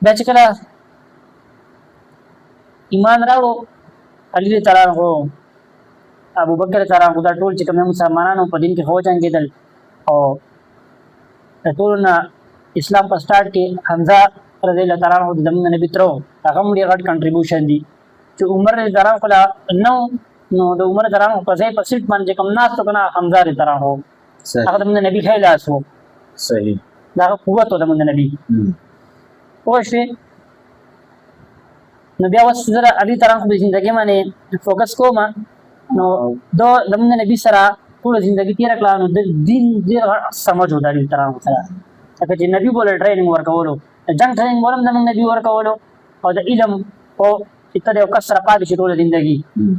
بیا چې کله ایمان راوړو علي تعالی عنہ ابوبکر تعالی عنہ دا ټول چې کوم مسلمانانو په دین کې هو جنګېدل او د ټولو نه اسلام په سټارټ کې حمزه رضی الله تعالی عنہ د زموږ نبي تر هغه هم ډېر غټ کنټریبیوشن دي چې عمر رضی الله عنه نو د عمر رضی الله عنه په ځای په سیټ باندې کوم ناست کنه حمزه رضی الله عنه هغه د نبی خیلاس وو. صحیح دا قوت و د نبی پوه شئ. نو بیا اوس زه علي تعالی عنہ په زندګۍ باندې فوکس کوم نو د نبی سره ټوله زندګي تېره کړه نو د دین ډېر سمجھ و د علي تعالی عنہ سره ځکه چې نبي بوله ټریننګ ورکولو د جنګ ټریننګ بوله هم زموږ نبي ورکولو او د علم په چې ته د یو کس سره پاتې شي ټوله زندګي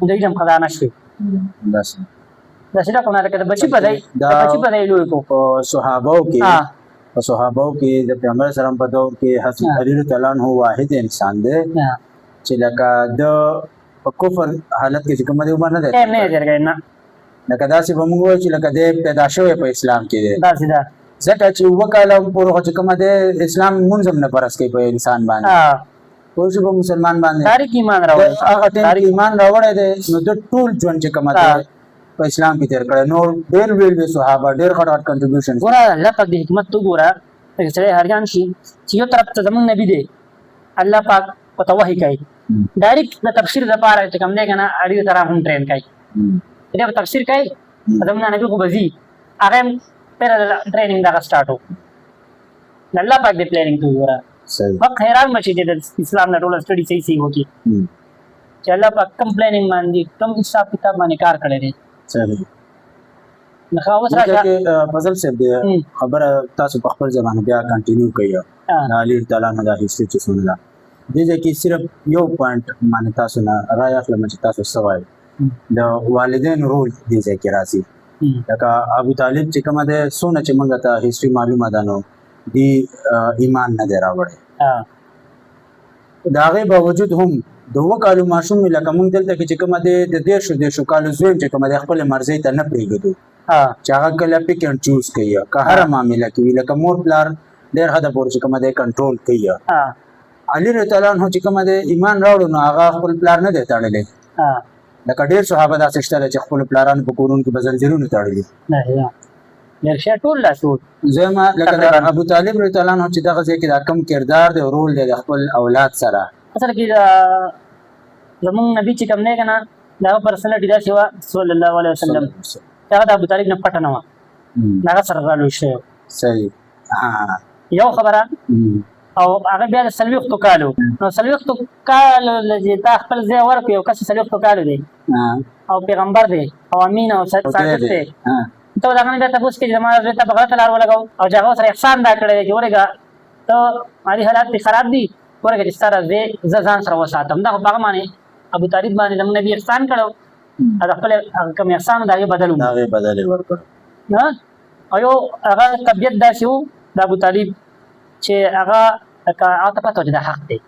د علم خزانه شوې. داسې ده خو نه لکه د بچي په ځای لوی کو په صحابو کې د پیغمبر سلام په دور کې حضرت علي تعالی عنہ واحد انسان دی چې لکه د په کفر حالت کې کوم دی عمر نه دی لکه داسې به موږ وایو چې لکه دی پیدا شوی په اسلام کې دی ځکه چې اووه کاله پورې چې کومه دی اسلام مونځ هم نه فرض کوي په انسان باندې پوه شو په مسلمان باندې هغه ټیم ایمان راوړی دی نو د ټول ژوند چې کومه دی په اسلام کې تیر کړی نو ډېر ویل صحابه ډېر غټ کنټریبیوشن ګوره الله پاک د حکمت ته وګوره سړی حیران شي چې یو طرف ته زموږ نبي دی الله پاک ورته وحی کوي ډایرکټ د تفسیر لپاره چې کوم دی که نه علي تعالی هم ټرین کوي دی به تفسیر کوي زموږ نبي خو به ځي هغه هم پهله ټریننګ دغه سټارټ و د الله پاک د پلانینګ ته وګوره وخت حیران به شي چې د اسلام نه ټوله سټډي صحیح وکړي چې الله پاک کوم پلانینګ باندې کوم حساب کتاب باندې کار کړی دی. فضل صاحب خبره تاسو په خپل ځبانه بیا کنټینیو کوئ د علي تعالی عنہ د هسټري چې څونه ده دې ځای کې صرف یو پوینټ باندې تاسو نه رایه اخلم چې تاسو څه وایئ د والدین رول دې ځای کې راځي لکه ابو طالب چې کومه دی څونه چې موږ ته هسټري معلومه ده نو دی ایمان نه دی راوړی د هغې باوجود هم د اووه کالو ماشوم لکه موږ دلته کې چې کومه دی د دېرشو کالو زوی چې کومه دی خپلې مرضۍ ته نه پرېږدو چې هغه کله پک اینډ چوز کوي که هره معامله کوي لکه مور پلار ډېر حده پورې چې کومه دی کنټرول کوي. علي تعالی عنہ چې کومه دی ایمان راوړو نو هغه خپل پلار نه دی تړلی لکه ډېر صحابه داسې شته چې خپلو پلارانو په کورونو کې به زنځیرونه تړلي زما لکه د ابو طالب تعالی عنہ چې دغه ځای کې دا کم کردار دی رول دی د خپل اولاد سره اصل کې زموږ نبي چې کوم دی که نه د هغه پرسنالټي داسې وه صلی الله علیه وسلم هغه د ابو طالب نه پټه نه وه د هغه سره رالوی شوی صحیح یو خبره او هغه بیا د څلوېښتو کالو نو څلوېښتو کالو چې تا خپل ځای ورکړو یو کس څلوېښتو کالو دی او پیغمبر دی او امین او صادق دی ته د هغه نه بیا تپوس کوي چې زما زوی ته په غلطه لار ولګوو او چې هغه سره احسان دا کړی دی چې ورېږه ته مالي حالات دې خراب دي ورېږه چې ستا زوی زه ځان سره وساتم دا خو په هغه باندې ابو طالب باندې زموږ نبي احسان کړی د خپل کوم احسان د هغې بدل ورکړ او یو هغه طبیعت داسې و د ابو طالب چې هغه هغه ته پته وه چې دا حق دی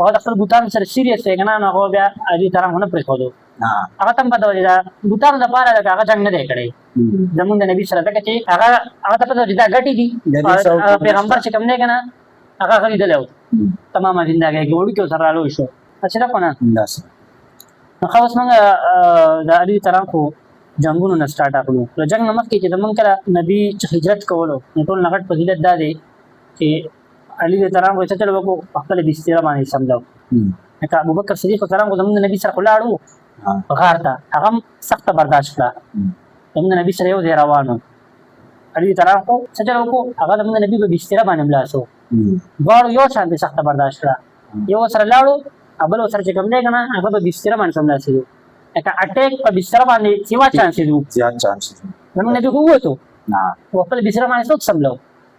هغه د خپل بوتانو سره سیریس دی که نه نو هغه بیا علي تعالی عنہ نه پرېښودو هغه ته هم پته وه چې دا بوتانو دپاره هغه جنګ نه دی کړی زمونږ د نبي سره ځکه چې هغه ته پته وه چې دا ګټې دي پیغمبر چې کوم دی که نه هغه هغه لیدلی و تمامه زندګۍ کې وړوکي ورسره رالوی شو چې ده خو نه نو ښه اوس موږ د علي تعالی عنہ جنګونو نه سټارټ اخلو له جنګ نه مخکې چې زمونږ کله نبي چې هجرت کولو نو ټول نه غټ فضیلت دا دی چې علي تعالی عنہ څه چل وکړو په خپله بستره باندې سمجاو لکه ابوبکر صدیق سلام خو زمونږ د نبي سره خو لاړ و غار ته، هغه هم سخته برداشت کړه. زمونږ د نبي سره یو ځای روان و، علي تعالی خو څه چل وکړو، هغه زمونږ د نبي په بستره باندې ملاس و، دواړو یو شان دي سخته برداشت کړه. یو سره لاړو بل سره چې کوم دی که نه هغه په بستره باندې سملاسېدو، لکه اټیک په بستره باندې سیوا چانسېدو، زیات چانس زمونږ نبي خو ووتو و خپل بستره باندې څوک سملو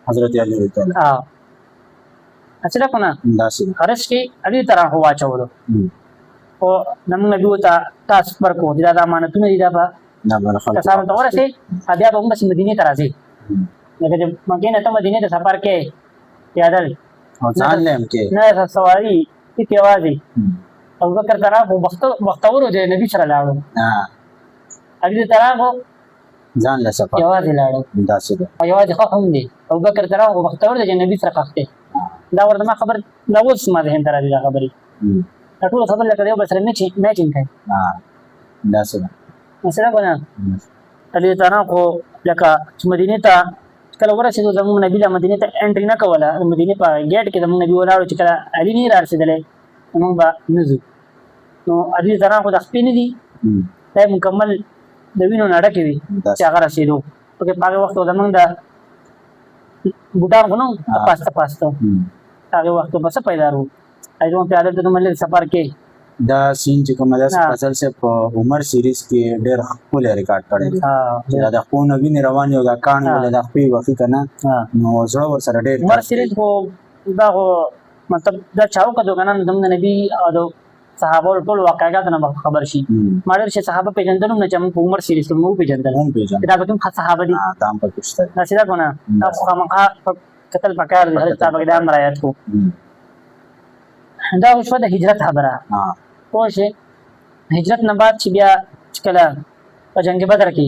حضرت علي رضی الله هسې ده که نه داسې خرس کې علي تعالی خو واچولو خو زمونږ نبي ورته ټاسک ورکړو چې دا د امانتونه دي دا به کسانو ته ورسې بیا به همداسې مدینې ته راځې، لکه چې مکې نه ته مدینې ته سفر کې پیادل نه سواري هېڅ یوازې ابوبکر ته راغو بختورو دی نبي سره لاړو، علي ته راغو ځان له سفر یوازې لاړو، او یوازې ښه هم دی. ابوبکر ته راغو بختور دی چې نبي سره ښخ دی. دا ورته ما خبر دا اوس ما ذهن ته راځي دا خبرې، دا ټوله خبر لکه د یو بل سره میچینګ کوي. داسې ده مثلا که نه علي تعالی خو لکه چې مدینې ته کله ورسېدو زموږ نبي له مدینې ته انټري نه کوله، د مدینې په ګیټ کې زموږ نبي ولاړو چې کله علي نه را رسېدلی نو موږ به نه ځو. نو علي تعالی خو د خپې نه دي، دا یې مکمل د وینو نه ډکې وي چې هغه رسېدو، پکې په هغې وخت زموږ د بوټان خو نه پاسته پاسته هغې وخت به څه پیدا و زموږ پیاده ته دومره لږ سفر کې دا سین چې کومه ده فصل صاحب په عمر سیریز کې ډېر ښکلی ریکارډ کړی دی چې دا د خپو نه وینې روانې او دا کاڼې ولې دا خپې وښي که نه نو زړه ورسره ډېر عمر سیریز خو دا خو مطلب دا چا وکتو که نه زموږ د نبي او د صحابو ټول واقعاتو نه به خبر شي. ما ډېر شي صحابه پېژندل هم نه چې موږ په عمر سیریز کې موږ وپېژندل چې دا به کوم ښه صحابه دي داسې ده که نه دا خو خامخا کتل پکار دي هر چا پکې دا مراعات کړو. دا شوه د هجرت خبره پوه شې، هجرت نه بعد چې بیا چې کله په جنګ بدر کې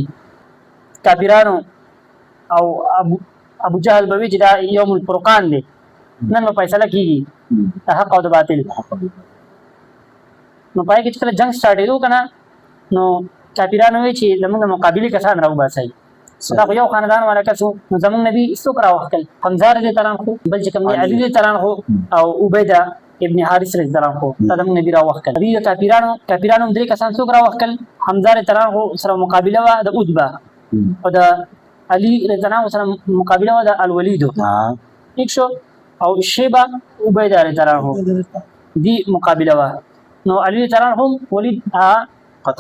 کافرانو او ابو جهل به وي چې دا یوم الفرقان دی، نن به فیصله کېږي د حق او د باطل. نو په هغې کې چې کله جنګ سټارټېدو که نه نو کافرانو وایي چې زموږ د مقابلې کسان راوباسئ، دا خو یو خاندان والا کس و. نو زموږ نبي څوک راوښتل؟ حمزه رضی الله عنه، بل چې کوم دی علي رضی الله عنه او عبیده ابن حارث رضی الله عنه دا زموږ نبي راوښتل. دوی د کافرانو هم درې کسان څوک راوښتل؟ حمزه رضی الله عنه سره مقابله وه د عتبه او د علي رضی الله عنه سره مقابله وه د الولیدو ٹھیک شو، او شیبه عبیده رضی الله عنه دی مقابله وه. نو علي رضی الله عنه ولید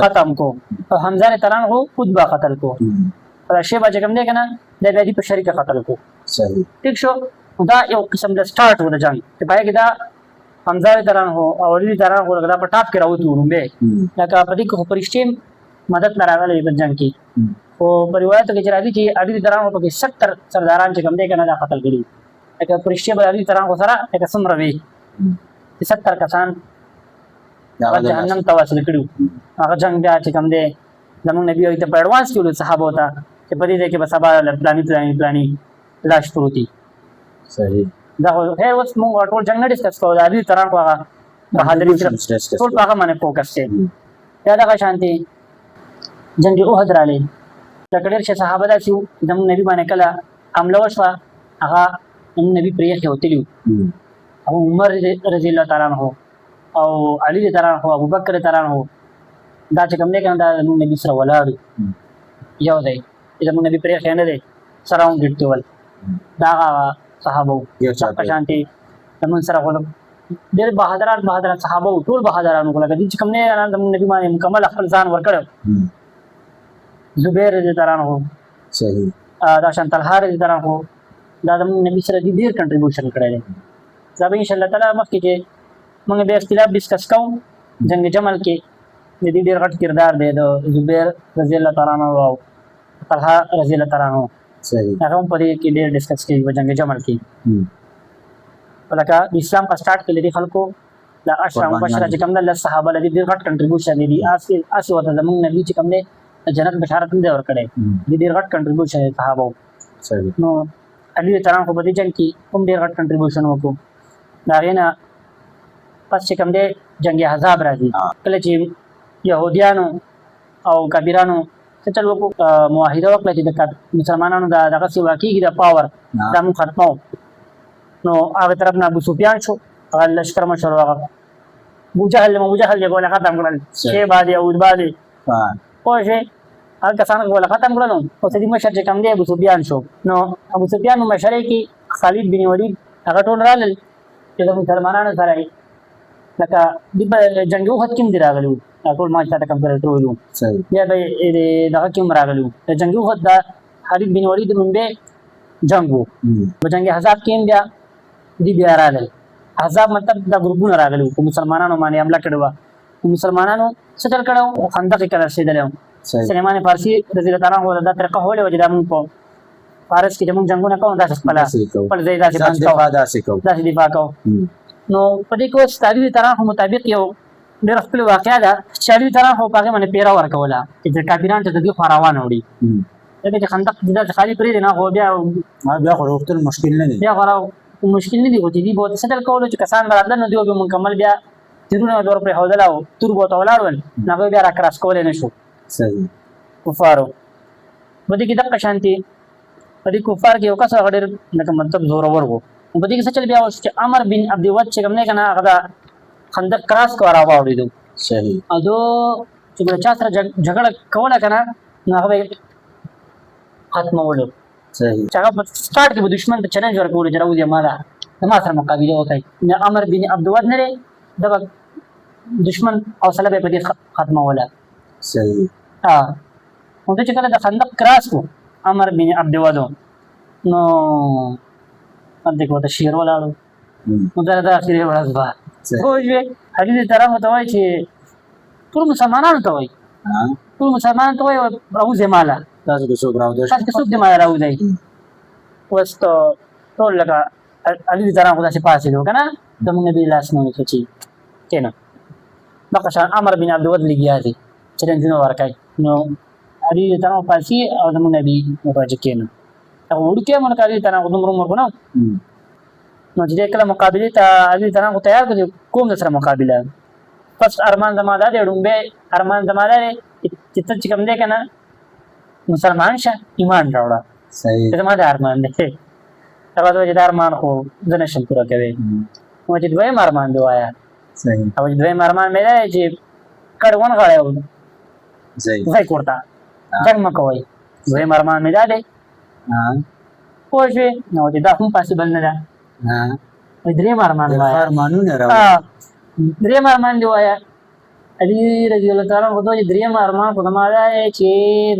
ختم کو او حمزه رضی الله عنه عتبه قتل کو، او شیبه چې کوم دی که نه دا بیا دې په شریکه قتل کو. ٹھیک شو، دا یو قسم د سټارټ و د جنګ چې په هغې کې دا حمزه رضی الله عنه او علي رضی الله عنه دا په ټاپ کې راوتو لومبی، لکه په دې کې خو په رښتیا مدد نه راغلی په جنګ کې، خو په روایتو کې چې راځي چې علي رضی الله عنه پکې 70 سرداران چې کوم دی که نه دا قتل کړي، لکه په رښتیا به علي رضی الله عنه سره لکه څومره وي چې 70 کسان هغه جهنم ته واصل کړي. هغه جنګ بیا چې کوم دی زموږ نبي هغوی ته په اډوانس کې ویلو صحابو ته چې په دې ځای کې به سبا پلاني لاش پروت وي. دا خو خیر اوس موږ ټول جنګ نه ډسکس کوو، د علي رضی الله عنه هغه بهادري ټول په هغه باندې فوکس دی. یا دغه شانتې جنګ احد راغلی، لکه ډېر ښه صحابه داسې وو زموږ نبي باندې کله حمله وشوه هغه زموږ نبي پرې ایښې وتلي وو، هغه عمر رضی الله تعالی عنه او علي رضی الله عنه ابوبکر رضی الله عنه دا چې کوم دی که نه دا زموږ نبي سره ولاړ یو دی چې زموږ نبي پرې ایښی نه دی سراونډ ډېډ ول دا هغه صحابه وو. په شانتې زموږ سره خو ډېر بهادران صحابه وو، ټول بهادران وو، لکه دې چې کوم دی زموږ نبي باندې مکمل خپل ځان ورکړی. زبیر رضی الله عنه دا شان طلحه رضی الله عنه دا زموږ نبي سره دې ډېر کنټریبیوشن کړی دی. دا به انشاءالله تعالی مخکې چې موږ بیا اختلاف ډسکس کوو جنګ جمل کې د دې ډېر غټ کردار دی د زبیر رضی الله تعالی عنه او طلحه رضی الله تعالی عنه، هغه هم په دې کې ډېر ډسکس کوي په جنګ جمل کې. لکه د اسلام په سټارټ کې لري خلکو د اشرا مبشره چې کوم د صحابه لري ډېر غټ کنټریبیوشن دی، اسې ورته زموږ نبي چې کوم دی جنت بشارت هم دی ورکړی، ډېر غټ کنټریبیوشن دی صحابو. نو علي رضی الله عنه په دې جنګ کې هم ډېر غټ کنټریبیوشن وکړو. د هغې نه پس چې کوم دی جنګ احزاب راځي، کله چې یهودیانو او کافرانو څه چل وکړو معاهده وکړه چې د مسلمانانو دغسې واقعېږي د پاور دا مونږ ختموو. نو هغې طرف نه ابو سفیان شو، هغه لشکر مشر و، هغه ابو جهل یې ولا ختم کړل شی باندې او باندې خو شي هغه کسان ولا ختم کړل او سدي مشر چې کم دی ابو سفیان شو نو ابو سفیان مشرۍ کې خالد بن ولید هغه ټول رالل چې د مسلمانانو سره لکه د جنگ وخت کې دی راغلو ټول ما چې کم کړل ټول بیا به دغه کې راغلو د جنگ وخت د خالد بن ولید منبه جنگ وو په جنگ احزاب کې بیا دی بیا راغل احزاب مطلب د ګروپونو راغلو مسلمانانو باندې حمله کړو مسلمانانو څه کړو خندق کې رسیدل سلیمان فارسی رضی الله تعالی عنہ دا طریقه هولې وجه د موږ په فارس کې موږ جنگونه کوو دا څه خپل ځای داسې دفاع کوو نو په دې کې ستاري طرح مطابق یو ډېر خپل واقعیا ده چې طرح په هغه باندې پیرا ورکوله چې کافرانو ته د دې خروان وړي دغه چې خندق د خالی پرې نه هو بیا خو وروختل مشکل نه دی بیا غواړو مشکل نه دی او دې بہت ستل کولو چې کسان برادر نه دی او مکمل بیا تیرونه دور پر هودل او تور بوته ولاړول نه بیا را کراس کول نه شو صحیح کفارو بده کې دغه شانتي په دې کفار کې یو کس غډر لکه مطلب زور ورغو په دې کې څه چل بیا چې عمر بن عبد الود چې کوم نه کنه هغه خندق کراس کو راوړی دو صحیح اده چې چا سره جګړه کوله کنه نو هغه ختمولو صحیح چې هغه په سٹارټ کې دشمن ته چیلنج ورکول چې راوځي مالا ما سره مقابله وکړي نه عمر بن عبد الود نه د دشمن حوصله به په دې ختموله صحیح نو چې کله د خندق کراس کو عمر بن عبد الود نو باندې کوته شیر ولاړو نو دا د اخیری ورځ با خو یې حدیث طرح ته وایي چې ټول مسلمانانو ته وایي ټول مسلمانانو ته وایي راوځي مالا تاسو کې څوک راوځي تاسو کې څوک دې مالا راوځي وسته ټول لکه حدیث طرح خدا سي پاسې لو کنه د نبی لاس نه وکړي کینه دغه شان عمر بن عبد الود لګیا دي چیلنجونه ورکړي نو حدیث طرح پاسې او د نبی مراجع کینه هغه ورکه مونږ کاری طرح عمر کو نو چې کله مقابله ته حدیث طرح تیار کړي کوم سره مقابله پس ارمان زماده دې ډومبه ارمان زماده چې ته کوم دې کنه مسلمان شه ایمان راوړه صحیح ته زماده ارمان دې هغه د ارمان خو ځنه شم پورا کوي مو چې دوی ارمان دی وایا صحیح او دوی ارمان مې ده چې کډون غړیو صحیح وای کوړه څنګه مکوي دوی ارمان مې ده خو شي نو چې دا هم پاسبل نه ده درې ارمان وایا ارمانونه راوړي درې ارمان دی وایا علي رضی الله تعالی عنہ دوی درې ارمان په دماغه چې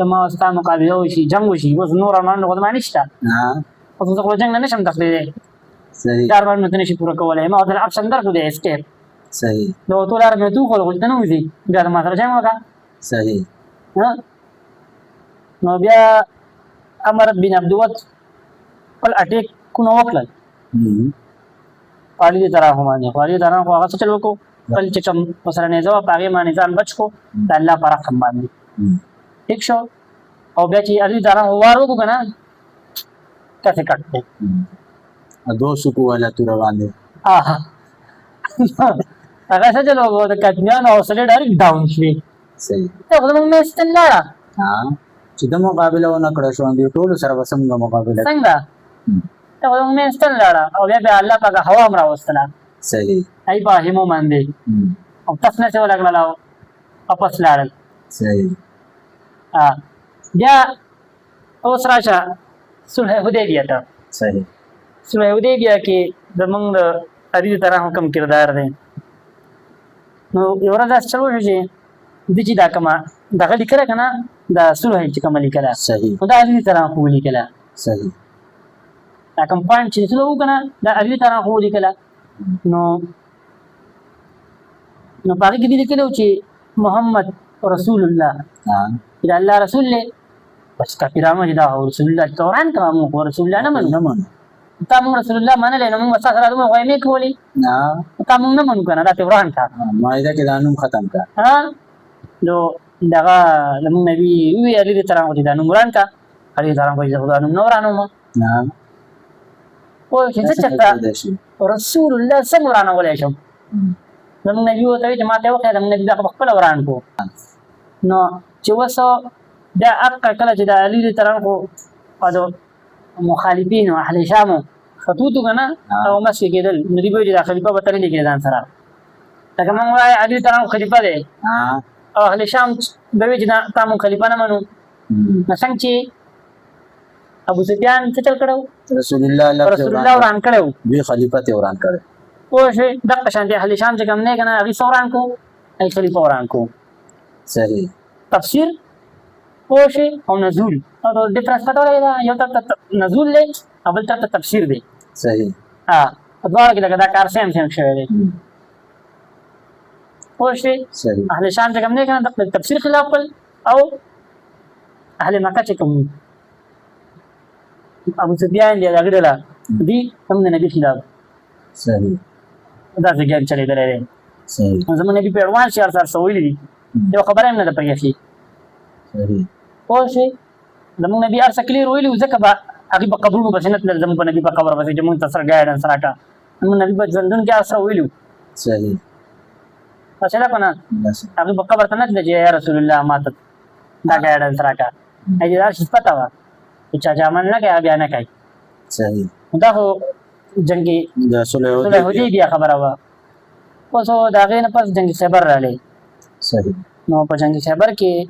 د ما واستان مقابله وشي جنگ وشي بس نور ارمان خو ما نشته او زه خو جنگ نه نشم تخلیدي صحیح دا ارمان مې نشي پوره کولای ما د اپشن درکو دی اسکیپ صحیح نو ټول ارمان تو خو نه وځي بیا ما سره جنگ وکړه صحیح نو بیا عمر بن عبد الود خپل اٹیک کو نو وکړل خالد طرح باندې خالد طرح خو هغه څه چل وکړو بل چې کوم مثلا نه ځواب هغه باندې ځان بچ کو د الله پر رحم باندې ٹھیک شو او بیا چې علي طرح وارو کو کنه کته کټ دو سکو والا تو روان دي هغه څه چل وکړو د کټنیان او سره ډایرکټ ډاون شي صحیح ته خو موږ مستل لاړه چې د مقابله ونه کړو شو دي ټول سره وسمګه مقابله څنګه ته خو موږ مستل لاړه او بیا الله پاک هوا امر واستلا صحیح ای په همو باندې او تاسو نه څه لګلاو واپس لاړل صحیح بیا اوس راشه صلح حدیبیه ته صحیح صلح حدیبیه کې د موږ حدیث طرح حکم کردار دی نو یو ورځ چلو چې د چې دا کما دغه لیکره کنه دا صلح چې کوم لیکره صحیح نو دا حدیث طرح خو لیکله صحیح دا کوم پوینټ چې څه وکنه دا حدیث طرح خو لیکله نو پاره کې دې لیکلو چې محمد رسول الله دا الله رسول له بس کافرانو چې دا رسول الله توران ته مو رسول الله نه منو تا مو رسول الله منل نو موږ سره راځو غوې مې کولی نه تا مو نه منو کنه دا توران کا مایده کې دانو ختم کا نو دغه لمن نبی وی علي طرح چې دا نمران کا علي طرح کوئی خدا نوم نورانو ما نه او چې چېرته رسول الله سمورانو ولې شم لمن نبی وته چې ما ته وکړه لمن نبی دا خپل وران کو نو چې وسو دا اقا کله چې د علي طرح کو قدو مخالفین او اهل شام خطوط کنه او مسجد کېدل نبی به د خلیفہ په ترې کې ځان سره لکه موږ وایو علي ترام خلیفه دی ها او اهل شام به وایي چې تا موږ خلیفه نه منو. نو څنګه چې ابو سفیان څه چل کړی و؟ رسول الله رسول الله وران کړی و. دوی خلیفه ته وران کړی. پوه شوې؟ دغه شان دی اهل شام چې کوم دی که نه هغوی څه وران کړو؟ هغوی خلیفه وران کړو. صحیح. تفسیر پوه شوې او نزول او ډفرنس پته ولګېده. یو طرف ته نزول دی او بل طرف ته تفسیر دی. صحیح. په دواړو کې لکه دا کار سیم شوی دی. پوه شوې؟ صحیح. اهل شام چې کوم دی که نه د تفسیر خلاف کړل او اهل مکه چې کوم ابو سفیان دی د هغې ډله دوی هم د نبي خلاف صحیح. داسې ګیم چلېدلی دی. صحیح. زموږ نبي په اډوانس یې هر څه ویلي دي، یو خبره هم نه ده پرېښې. صحیح. پوه شوې؟ زموږ نبي هر څه کلیر ویلي وو، ځکه به هغوی په قبرونو پسې نه تلل، زموږ په نبي په قبر پسې چې موږ ته سره ګایډنس راکړه. زموږ نبي په ژوندون کې هر څه ویلي وو. صحیح. فاصله که نه هغوی په قبر ته نه تلل چې یا رسول الله ما ته دا ګایډنس راکړه. هغې ته دا شي پته وه چې چا چې عمل نه کوي بیا نه کوي. صحیح. دا خو جنګي د صلح حدیبیه خبره وه. اوس د هغې نه پس جنګ خیبر راغلی. صحیح. نو په جنګ خیبر کې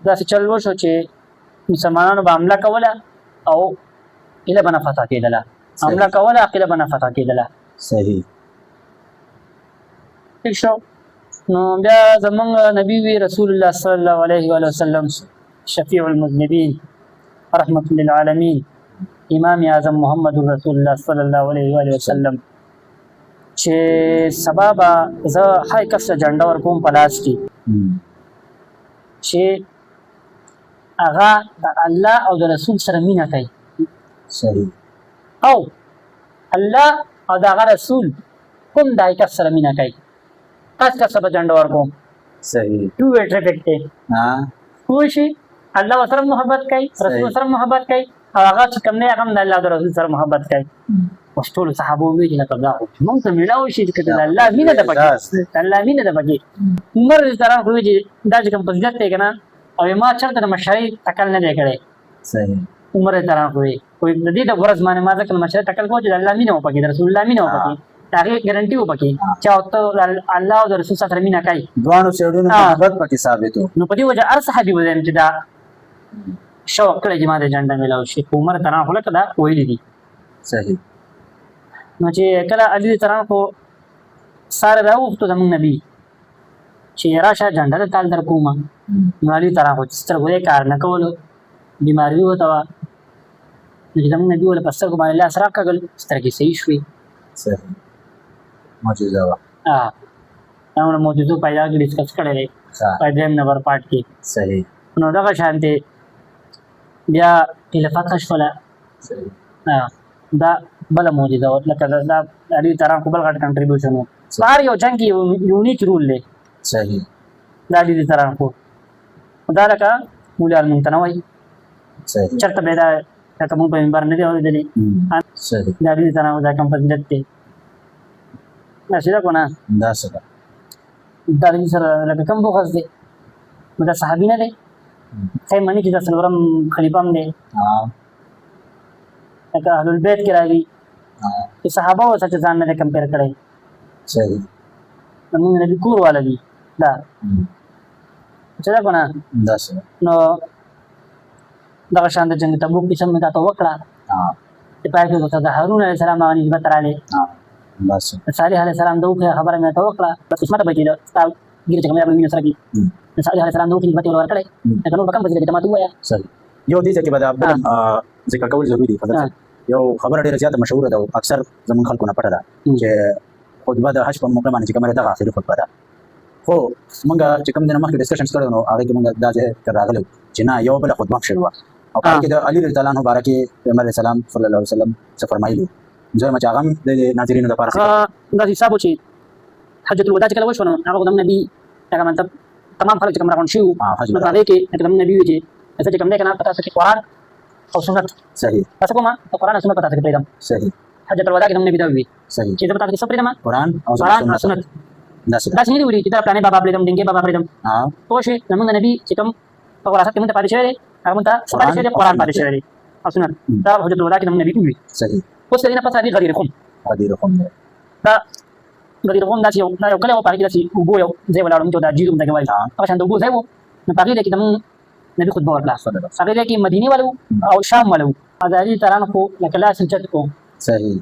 داسې چل وشو چې مسلمانانو به حمله کوله او قلعه به نه فتح کېدله. حمله کوله قلعه به نه فتح کېدله. صحیح. ٹھیک شو. نو بیا زمونږ نبي وي رسول الله صلی الله علیه و وسلم شفیع المذنبین رحمت للعالمین امام اعظم محمد رسول الله صلی الله علیه و وسلم چې سبا به زه هر کس ته جنډه ورکوم په لاس کې چې هغه د الله او د رسول سره مینه کوي. صحیح. او الله او د هغه رسول هم د هر کس سره مینه کوي. کس کس به جنډه ورکوم. صحیح. ټو وے ټریفک دی. پوه شي؟ الله سره محبت کوي، رسول سره محبت کوي، او هغه چې کوم دی هغه هم د الله او د رسول سره محبت کوي. اوس ټولو صحابو وویل چې لکه دا خو موږ ته میلاو شي چې د الله مینه ده پکې، د الله مینه ده پکې. عمر رضی الله عنه خو وایي چې دا چې کوم فضیلت دی که نه او ما چېرته د مشرۍ ټکل نه دی کړی. صحیح. عمر رضی الله عنه خو وایي د دې د غرض باندې ما ځکه د مشرۍ ټکل کوم چې د الله مینه و پکې، د رسول الله مینه و پکې، د هغې ګارنټي و پکې چې ته الله او د رسول سره مینه کوي. دواړو سایډونو محبت پکې ثابت و. نو په دې وجه هر صحابي ووایم چې دا شوق کړی چې ما د جنډه میلاو شي. عمر رضی الله عنه خو لکه دا ویلي دي. صحیح. نو چې کله علي رضی الله عنه ساره راوغوښتو زموږ نبي چې راشه جنډه د تال در کومه. نو علي رضی الله عنه چې سترګو یې کار نه کولو، بیماري وته وه. نو چې زموږ نبي ورله په سترګو باندې لاس راکاږل، سترګې صحیح شوې. صحیح. معجزه وه. دا موږ موجودو پیدا کې ډسکس کړی دی په دویم نمبر پارټ کې. صحیح. نو دغه شانتې بیا قلعه فتح شوله. دا بله معجزه وه. لکه دا علي رضی الله عنه بل غټ کنټریبیوشن و. په هر یو جنګ کې یونیک رول دی. صحیح. دا علي رضی الله عنه دا لکه مولا الممتنع وایي. صحیح. چېرته به دا لکه موږ په منبر نه دی اورېدلي. صحیح. د علي رضی الله عنه دا کوم فضیلت دی داسې ده که نه؟ داسې ده. دا علي سره لکه کوم بغض دی؟ نو دا صحابي نه دی؟ خیر مني چې دا څلورم خلیفه هم دی. لکه اهلالبیت کې راځي چې صحابه ورسره چې ځان نه دی کمپیر کړی. صحیح. زموږ نبي کور والا دي. دا چې ده که نه؟ داسې ده. نو دغه شان د جنګ تبوک کیسه مې تاته وکړه چې پای کې ورته د هارون علیه السلام هغه نسبت راغلی، د صالح علیه السلام د وکړې خبره مې ته وکړه. بس قسمته به چې ستا ګیره چې کوم یې مینه سره کړي د صالح علیه السلام د وکړې نسبت یې ورکړی. لکه نور به کوم فضیلت ما ته ووایه. صحیح. یو دې ځای کې به د عبدالله ذکر کول ضروري دي. یو خبره ډېره زیاته مشهوره ده او اکثر زموږ خلکو نه پټه ده چې خطبه د حج په موقع باندې چې کومه دغه آخري خطبه ده. خو موږ چې کوم دنه مخکې ډسکشنز کړی نو هغې کې موږ دا ځای راغلی چې نه یو بله خطبه هم شوې وه او په هغې کې د علي رضی الله عنه باره کې پیغمبر علیه السلام صلی الله علیه وسلم څه فرمایلي وو. زه وایم چې هغه هم د ناظرینو دپاره داسې حساب و چې حجة الوداع چې کله وشوه نو هغه خو د نبي هغه مطلب تمام خلک چې کوم راغونډ شوي وو نو په هغې کې د نبي وي چې زه چې کوم دی که نه په تاسو کې قرآن او سنت. صحیح. تاسو کومه د قرآن او سنت په تاسو کې پرېږدم. صحیح. حجة الوداع کې د نبي دا وي صحیح چې زه په تاسو کې څه پرېږدم؟ قرآن او سنت. داسې نه دي ویلي چې دا پلانې بابا پرېږدم ډینګې بابا پرېږدم. پوه شوې؟ زموږ د نبي چې کوم په وراثت کې موږ ته پاتې شوی دی هغه موږ ته څه پاتې شوی دی؟ قرآن پاتې شوی دی او سنت. دا حجة الوداع کې د نبي وي. صحیح. اوس د دې نه پس راځي غدیر خم. غدیر خم دا غدير غون داسي یو کله په کې داسي وګو یو ځای ولاړم ته دا جیروم دغه وایي هغه شان د وګو ځای وو نو په کې د نبی خطبه ورکړه هغه کې مدینه والو او شام والو ازادي تران خو لکه لاس چت کو صحیح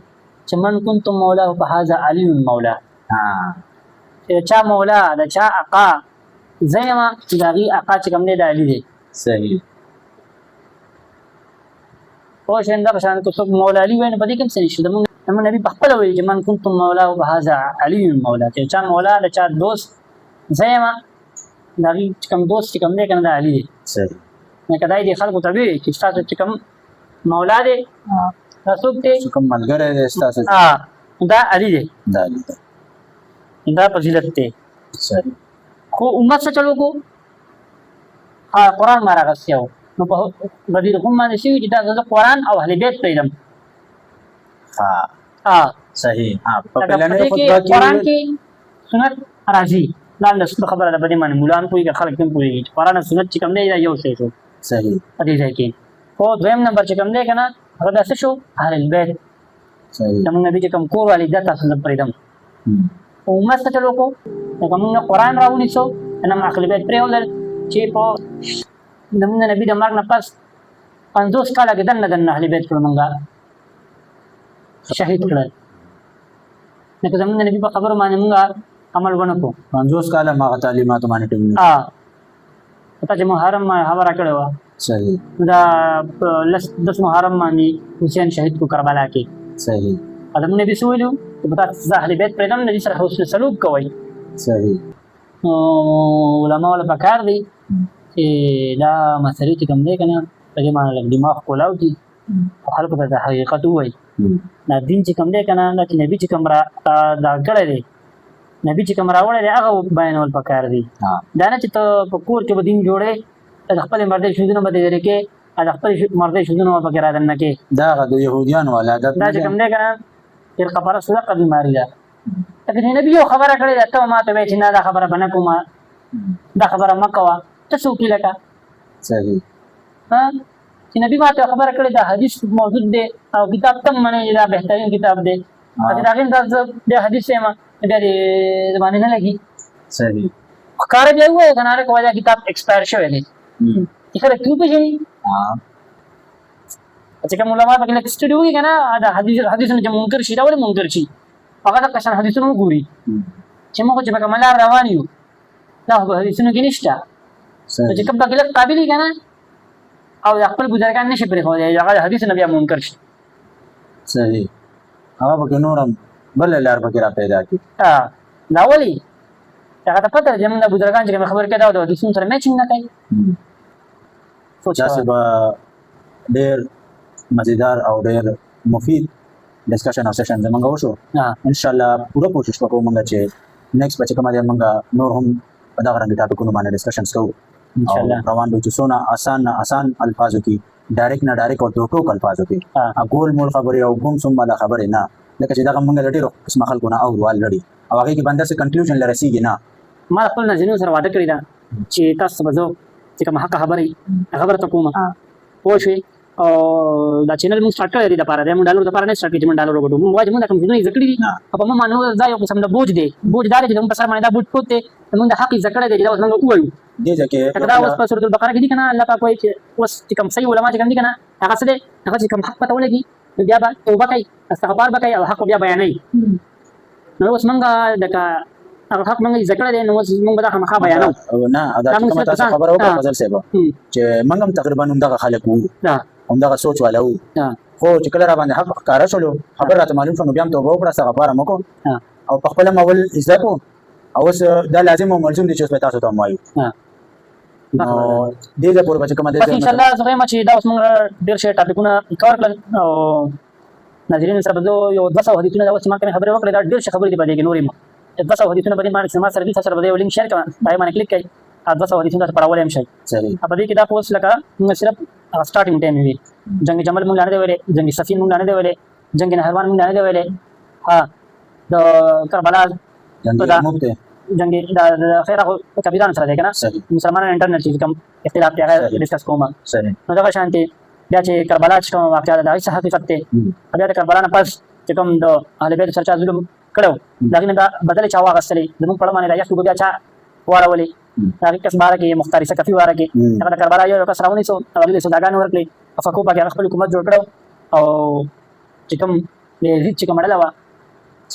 چې من کنتم مولا فهذا علي مولا چا مولا د چا آقا زېما چې دغه آقا چې کوم دی د علي دی صحیح او شنده بشان کو څوک مولا علي ویني په دې کې څه نشته موږ نبی په خپل وی چې من کنتم مولا فهذا علي مولا چې چا مولا د چا دوست زېما دغه کوم دوست چې کوم دی کنه د علي دی صحیح نه کدای دي خلکو ته وی چې تاسو چې کوم مولا دی تاسو ته کوم ملګری دی تاسو دا علي دی دا فضیلت دی صحیح خو امت څه چلو کو قرآن ما راغستیو نو په غدیر هم باندې شي چې دا د قرآن او اهل بیت پیدم صحیح په پلانې خطبه کې قرآن کې سنت راځي دا د خبره ده بده باندې مولان کوئی خلک هم کوي قرآن او سنت چې کوم دی دا یو شی شو صحیح دې ځای کې خو دویم نمبر چې کوم دی کنه هغه د څه شو اهل بیت صحیح زموږ نبی چې کوم کور والی د تاسو د پریدم امت څه چلو کو کومه قرآن راونی سو نن اهل بیت پرې ولر چې په زموږ نبی د مرګ نه پس 50 کاله کې دنه اهل بیت کړه مونږه شهید کړل نو زموږ نبی په خبر باندې مونږه عمل ونکو 50 کاله ما تعلیمات باندې ټینګ پتا چې محرم ما خبره کړو صحیح دا 10 محرم باندې حسین شهید کو کربلا کې صحیح ادم نبی سویلو پتا اهل بیت پرېدم نبی سره حسن سلوک کوي صحیح علماء ولا پکار دي چې دا مسلې چې کوم دی کنه په دې معنی لګ دماغ کولاو دي خلکو ته د حقیقت وایي دا دین چې کوم دی کنه دا چې نبی چې کوم را دا کړی دی نبی چې کوم راوړی دی هغه بیانول پکار دي دا نه چې ته په کور کې به دین جوړې د خپل مرده شودونه به لري کې د خپل مرده شودونه په کې را دننه کې دا د يهوديان ولا عادت دا چې کوم دی کنه تر خبره صدقه بیماری ده لکه نبی یو خبره کړې ده ته ما ته وایې چې نه دا خبره بنه کوم دا خبره مکوه ته څوک لکه صحیح چې نبی ما ته خبره کړې ده حدیث موجود دی او کتاب تم منه دا بهترین کتاب دی چې دا غین د حدیث ما بیا دې زمانه نه لګي صحیح کار دی وای کنه کومه دا کتاب ایکسپایر شوی دی چې خلک کیو په شي چې کوم علماء په کې سټډي وي کنه دا حدیثونه چې منکر شي دا ولې منکر شي هغه د کشان حدیثونه وګوري چې موږ چې په کومه روان یو دا په حدیثونو کې نشته چې کوم په کې قابل کنه او خپل بزرګان نشي پرې خو دی هغه حدیث نبی منکر شي صحیح هغه په نورم بل لار پکې را پیدا کی دا ولي هغه ته پته چې موږ بزرګان چې خبر کړه دا د حدیثونو سره میچینګ نه کوي تاسو به ډېر مزیدار او ډېر مفید ډسکشن او سیشن زمونږ وشو ان شاء الله پوره کوشش وکړو موږ چې نیکسټ بچ کومه موږ نور هم په دا غره ټاپکونو باندې ډسکشنز کوو ان شاء الله روان دي چې څونه آسان الفاظو کې ډایرکټ نه ډایرکټ او ټوک الفاظو کې اګول مول خبرې او کوم څوم باندې خبرې نه لکه چې دا موږ لټیرو قسم خلکو نه او والډي او هغه کې باندې څه کنکلوژن لرسیږي نه ما خپل نظرونو سره وعده کړی دا چې تاسو به زه چې کوم حق خبره ته کومه پوه شئ او دا چینل موږ سٹارټ کړی دی د پاره د موږ ډالر د پاره نه سٹارټ کړی موږ ډالر وګټو موږ واجب موږ کوم څه ذکر دي په موږ مانو دا یو قسم د بوج دی بوج دار چې موږ په سر باندې دا بوج پروت دی موږ د حق ذکر دی دا اوس موږ وایو دې ځکه دا اوس په سورۃ البقره کې دي کنه الله پاک وایي چې اوس چې کوم صحیح علما چې کوم دي کنه هغه څه دي هغه چې کوم حق پته ولګي بیا به توبه کوي استغفار وکړي او حق بیا بیانوي نو اوس موږ دغه هغه حق موږ ذکر دی نو اوس موږ دا خامخا بیانو نه ادا کوم تاسو خبر او فضل صاحب چې موږ هم تقریبا همدغه خلک وو همدغه سوچ والا وو خو چې کله را باندې حق کار شولو خبر راته معلوم شو نو بیا هم توبه وکړه استغفار وکړو او په خپل مول عزت او اوس دا لازم او ملزوم دي چې تاسو ته وایو نو دې د پور بچ کوم دې ان شاء الله زه ما چې دا اوس موږ ډېر شي ټاپکونه کور کړل او ناظرین سره به یو 200 حدیثونه دا اوس ما کوم خبره وکړه دا ډېر شي خبرې دی په دې کې نورې 200 حدیثونه باندې ما سره دې سره به لینک شیر کړم پای باندې کلیک کړئ 200 حدیثونه پر اول هم شي صحیح په دې کې دا پوسټ لکه موږ صرف سٹارټینګ ټایم وی جنگ جمل موږ نه دی ویلې جنگ سفین موږ نه دی ویلې جنگ نهروان موږ نه دی ویلې د کربلا جنگ د خیره کبیران سره دی کنه مسلمانانو انټرنیټ چې کوم اختلاف دی هغه ډیسکس کوم نو دا شانتي بیا چې کربلا چې کوم واقعیا د حقیقت ته بیا د کربلا نه پس چې کوم د اهل بیت سره ظلم کړو دغه نه بدل چا واغستلې زموږ په باندې راځي بیا چا واړولې هغه کس بار کې مختار سقفي واره کې هغه کاربار یو کس راونی سو هغه سوداګان ورکړي افقو پکې خپل حکومت جوړ کړو او چې کوم دې چې کوم ډله وا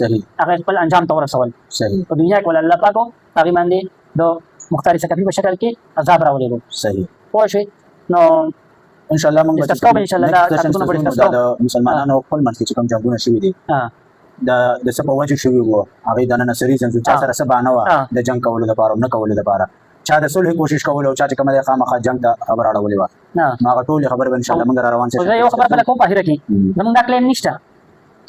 صحیح هغه خپل انجام ته ورسول صحیح په دنیا کې ول الله پاکو هغه باندې د مختار سقفي په شکل کې عذاب راولېږي صحیح پوه شئ نو ان شاء الله موږ استسقا به ان شاء الله دا تاسو په استسقا د مسلمانانو خپل منځ کې چې کوم جنگونه شوي دي د څه په وجه شوي وو هغه د نن سری څنګه چا سره سبا نه و د جنگ کولو لپاره نه کولو لپاره چا د صلح کوشش کول او چا چې کومه خامخا جنگ ته خبر اړولې و ما ټول خبر ان شاء الله موږ را روان شو زه یو خبر بل کوم په اخر کې زموږ دا کلیم نشته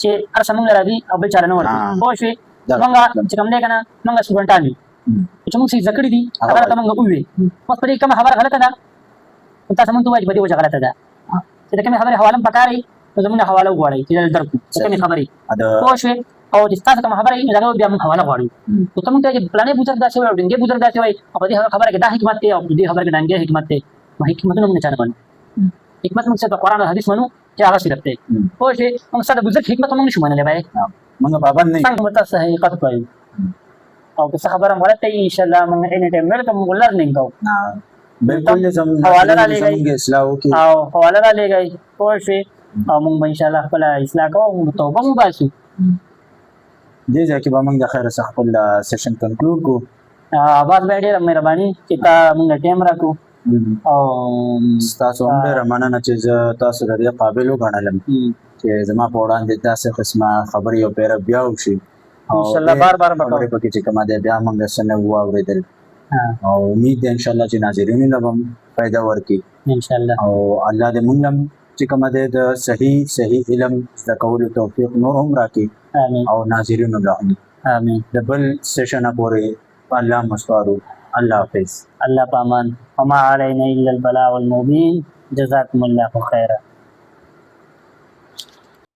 چې هر څنګه راځي او بل چا نه ورته پوه شئ موږ چې کوم دی کنه موږ سټوډنټان یو چې موږ څه ذکر دي هغه ته موږ وې اوس په دې کوم خبره غلطه ده تاسو موږ ته وایي په دې وجه غلطه ده چې دا کوم خبره حواله پکاري نو زموږ حواله وغواړي چې درکو کوم خبري پوه شئ او د تاسو کوم خبره یې دا بیا موږ حواله غواړو نو کوم ته چې پلانې بوزر داسې وي او ډنګې بوزر داسې وي او په دې خبره کې دا حکمت دی او دې خبره کې ډنګې حکمت دی نو حکمتونه موږ نه چانه حکمت موږ څه په قرآن او حدیث منو چې هغه صرف دی پوه شئ موږ ساده بوزر حکمت موږ نشو منلای بای موږ پابند نه څنګه متاسه حقیقت وایي او که څه خبره غلطه وي ان شاء الله موږ ان ټیم ورته موږ لرنینګ کوو بالکل زموږ حواله را لګي اصلاح وکړي او حواله را لګي پوه شئ او موږ ان شاء الله خپل اصلاح کوو موږ توبه مو باسو دې ځکه به موږ د خیر څخه خپل سیشن کنکلود کو آواز به ډېره مهرباني چې تا موږ ټیم راکو او تاسو هم ډېره مننه چې زه تاسو د دې قابل وګڼلم چې زما په وړاندې داسې قسمه خبرې او پیره بیا وشي ان شاء الله بار بار خبرې پکې چې کومه ده بیا موږ سره واورېدل او امید ده ان شاء الله چې ناظرینو له هم فائدہ ورکړي ان شاء الله او الله دې موږ چې کومه ده د صحیح علم زده کولو توفیق نور هم راکړي امين او ناظرینو له هم امين د بل سیشن پورې الله مستعار الله حافظ الله پامان وما علينا الا البلاغ المبين جزاكم الله خيرا